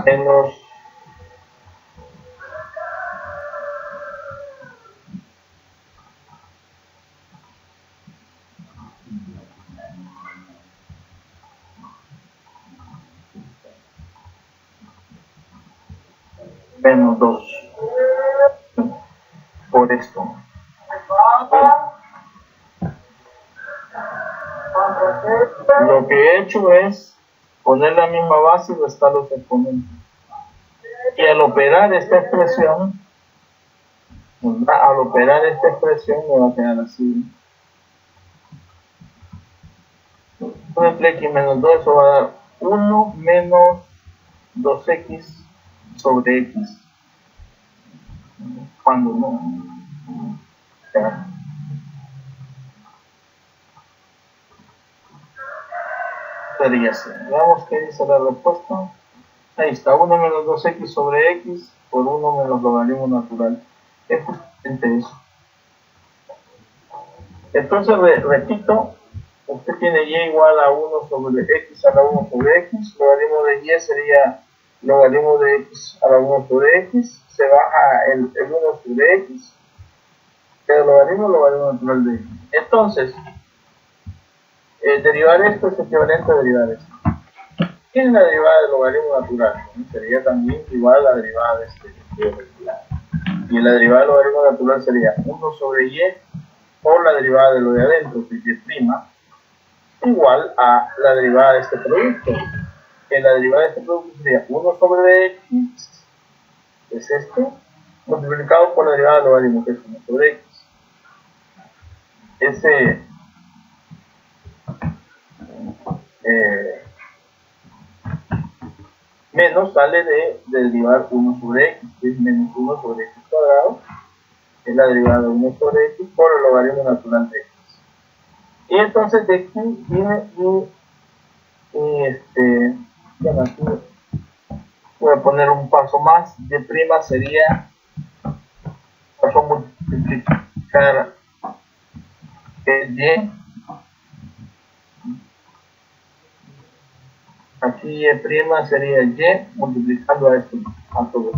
menos menos 2 por esto. Lo que he hecho es poner la misma base y restar los exponentes. Y al operar esta expresión, Al operar esta expresión me va a quedar así. Por ejemplo, x menos 2, eso va a dar 1 menos 2x sobre x. Cuando no. Ya. Sería así. Veamos qué dice la respuesta. Ahí está, 1 menos 2x sobre x por 1 menos logaritmo natural. Es justamente eso. Entonces, repito, usted tiene y igual a 1 sobre x a la 1 sobre x. Logaritmo de y sería logaritmo de x a la 1 sobre x. Se baja el 1 sobre x. Queda logaritmo natural de x. Entonces, derivar esto es equivalente a derivar esto. ¿Qué es la derivada del logaritmo natural? Sería también igual a la derivada de este regular. Y la derivada del logaritmo natural sería 1 sobre y por la derivada de lo de adentro, que es y, igual a la derivada de este producto. Que la derivada de este producto sería 1 sobre x, que es este, multiplicado por la derivada del logaritmo, que es 1 sobre x. Ese menos sale de derivar 1 sobre x, que es menos 1 sobre x cuadrado, que es la derivada de 1 sobre x por el logaritmo natural de x. Y entonces de aquí viene bueno, aquí voy a poner un paso más. De prima sería paso a multiplicar el y. Aquí y prima sería y multiplicando a esto, a todo.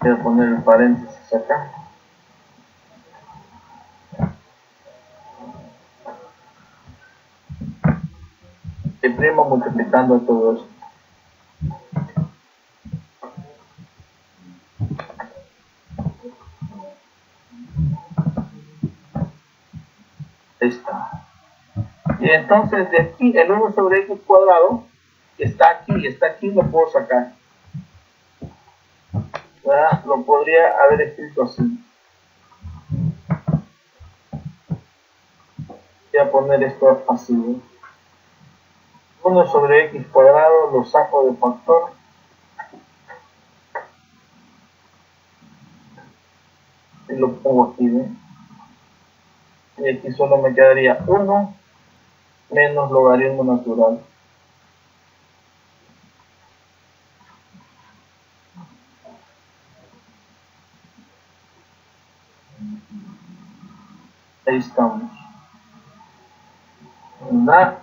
Voy a poner el paréntesis acá. Y prima multiplicando a todo esto. Ahí está. Y entonces de aquí el 1 sobre x cuadrado está aquí, lo puedo sacar. ¿Verdad? Lo podría haber escrito así. Voy a poner esto así. 1 sobre x cuadrado lo saco de factor. Y lo pongo aquí, ¿ve? Y aquí solo me quedaría 1 menos logaritmo natural. Ahí estamos. ¿Verdad?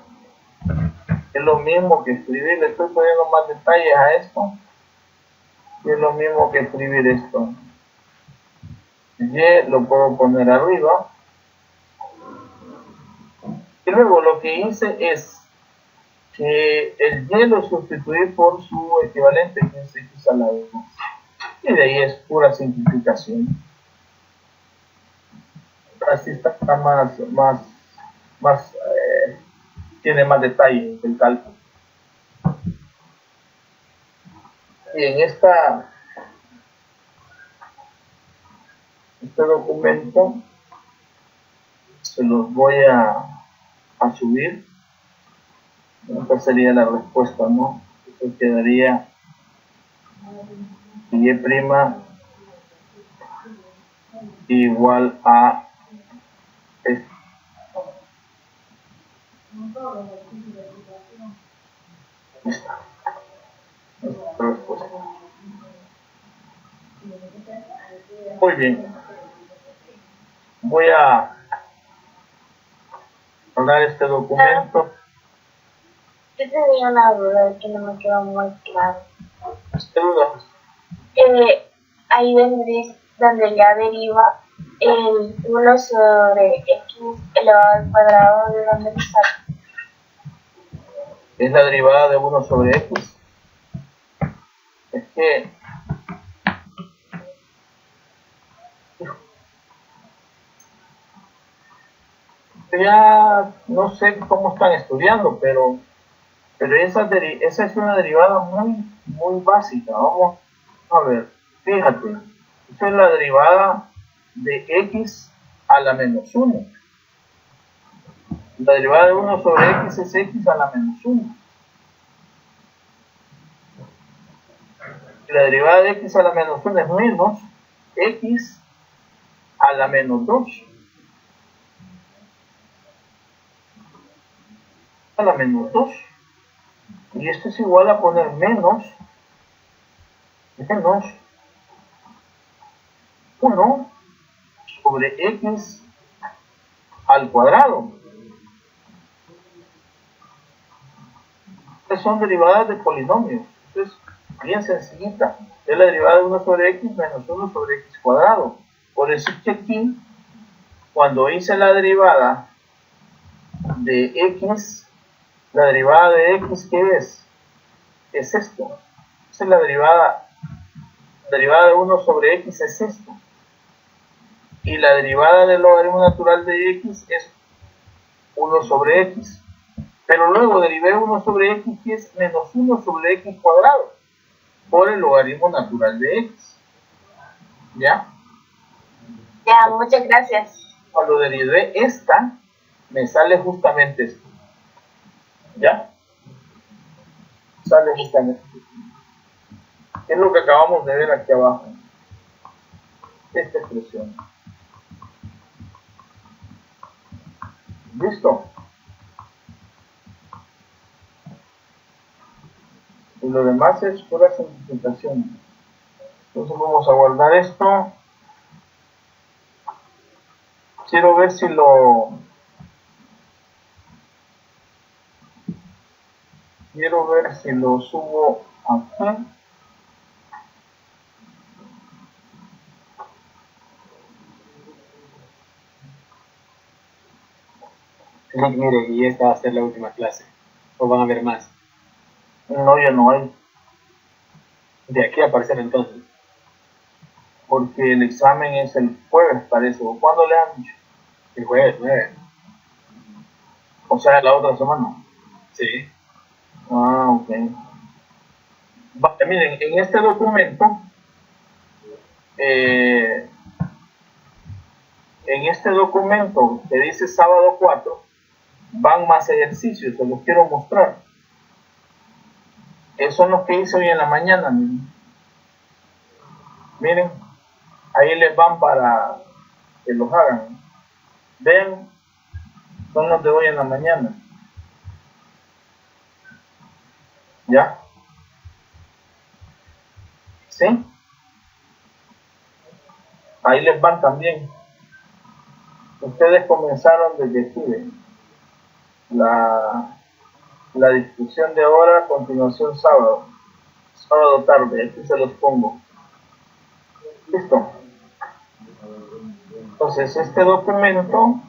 Es lo mismo que escribir, le estoy poniendo más detalles a esto. Y es lo mismo que escribir esto. Y lo puedo poner arriba. Y luego lo que hice es que el y lo sustituí por su equivalente, que es x a la 2. Y de ahí es pura simplificación. Así está tiene más detalle el cálculo. Y en este documento se los voy a subir. Esta sería la respuesta, ¿no? Esto quedaría y' igual a esto. Esta es la respuesta. Muy bien. Voy a hablar este documento. Yo tenía una duda que no me quedó muy claro. ¿Qué duda? Ahí donde ya deriva el 1 sobre x elevado al cuadrado, ¿de dónde lo saca? Es la derivada de 1 sobre x. Es que ya no sé cómo están estudiando, pero Pero esa es una derivada muy básica. Vamos a ver, fíjate, esa es la derivada de x a la menos 1. La derivada de 1 sobre x es x a la menos 1. Y la derivada de x a la menos 1 es menos x a la menos 2. A la menos 2. Y esto es igual a poner menos 1 sobre x al cuadrado. Estas son derivadas de polinomios. Entonces, bien sencillita. Es la derivada de 1 sobre x menos 1 sobre x cuadrado. Por eso es que aquí, cuando hice la derivada de x, la derivada de x, ¿qué es? Es esto. Esa es la derivada de 1 sobre x es esto. Y la derivada del logaritmo natural de x es 1 sobre x. Pero luego derivé 1 sobre x, que es menos 1 sobre x cuadrado, por el logaritmo natural de x. ¿Ya? Ya, muchas gracias. Cuando derivé esta, me sale justamente esto. ¿Ya? Sale justamente esto. Es lo que acabamos de ver aquí abajo. Esta expresión. ¿Listo? Y lo demás es pura simplificación. Entonces vamos a guardar esto. Quiero ver si lo subo aquí. Mire, y esta va a ser la última clase. ¿O van a haber más? No, ya no hay. De aquí a aparecer entonces. Porque el examen es el jueves, parece. ¿O cuándo le han dicho? El jueves 9. O sea, la otra semana. Sí. Ah, ok. Vale, miren, en este documento, que dice sábado 4, van más ejercicios, se los quiero mostrar. Esos son los que hice hoy en la mañana, miren, ahí les van para que los hagan. Vean, son los de hoy en la mañana. ¿Ya? ¿Sí? Ahí les van también. Ustedes comenzaron desde aquí, la discusión de ahora, a continuación sábado tarde, aquí se los pongo. ¿Listo? Entonces, este documento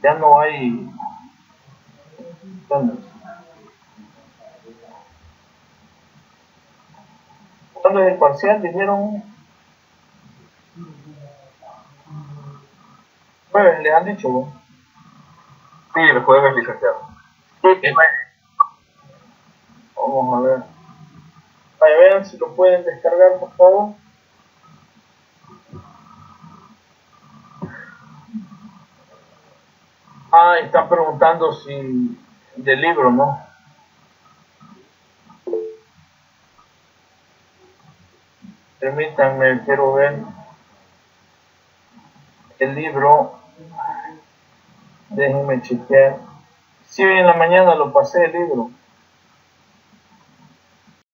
ya no hay. ¿Cuándo es el parcial? Dijeron jueves, le han dicho, ¿no? Sí, el jueves, licenciado. Sí, vamos a ver. Vaya, vean si lo pueden descargar, por favor. Ah, están preguntando si del libro, ¿no? Permítanme, quiero ver el libro. Déjenme chequear. Sí, hoy en la mañana lo pasé el libro.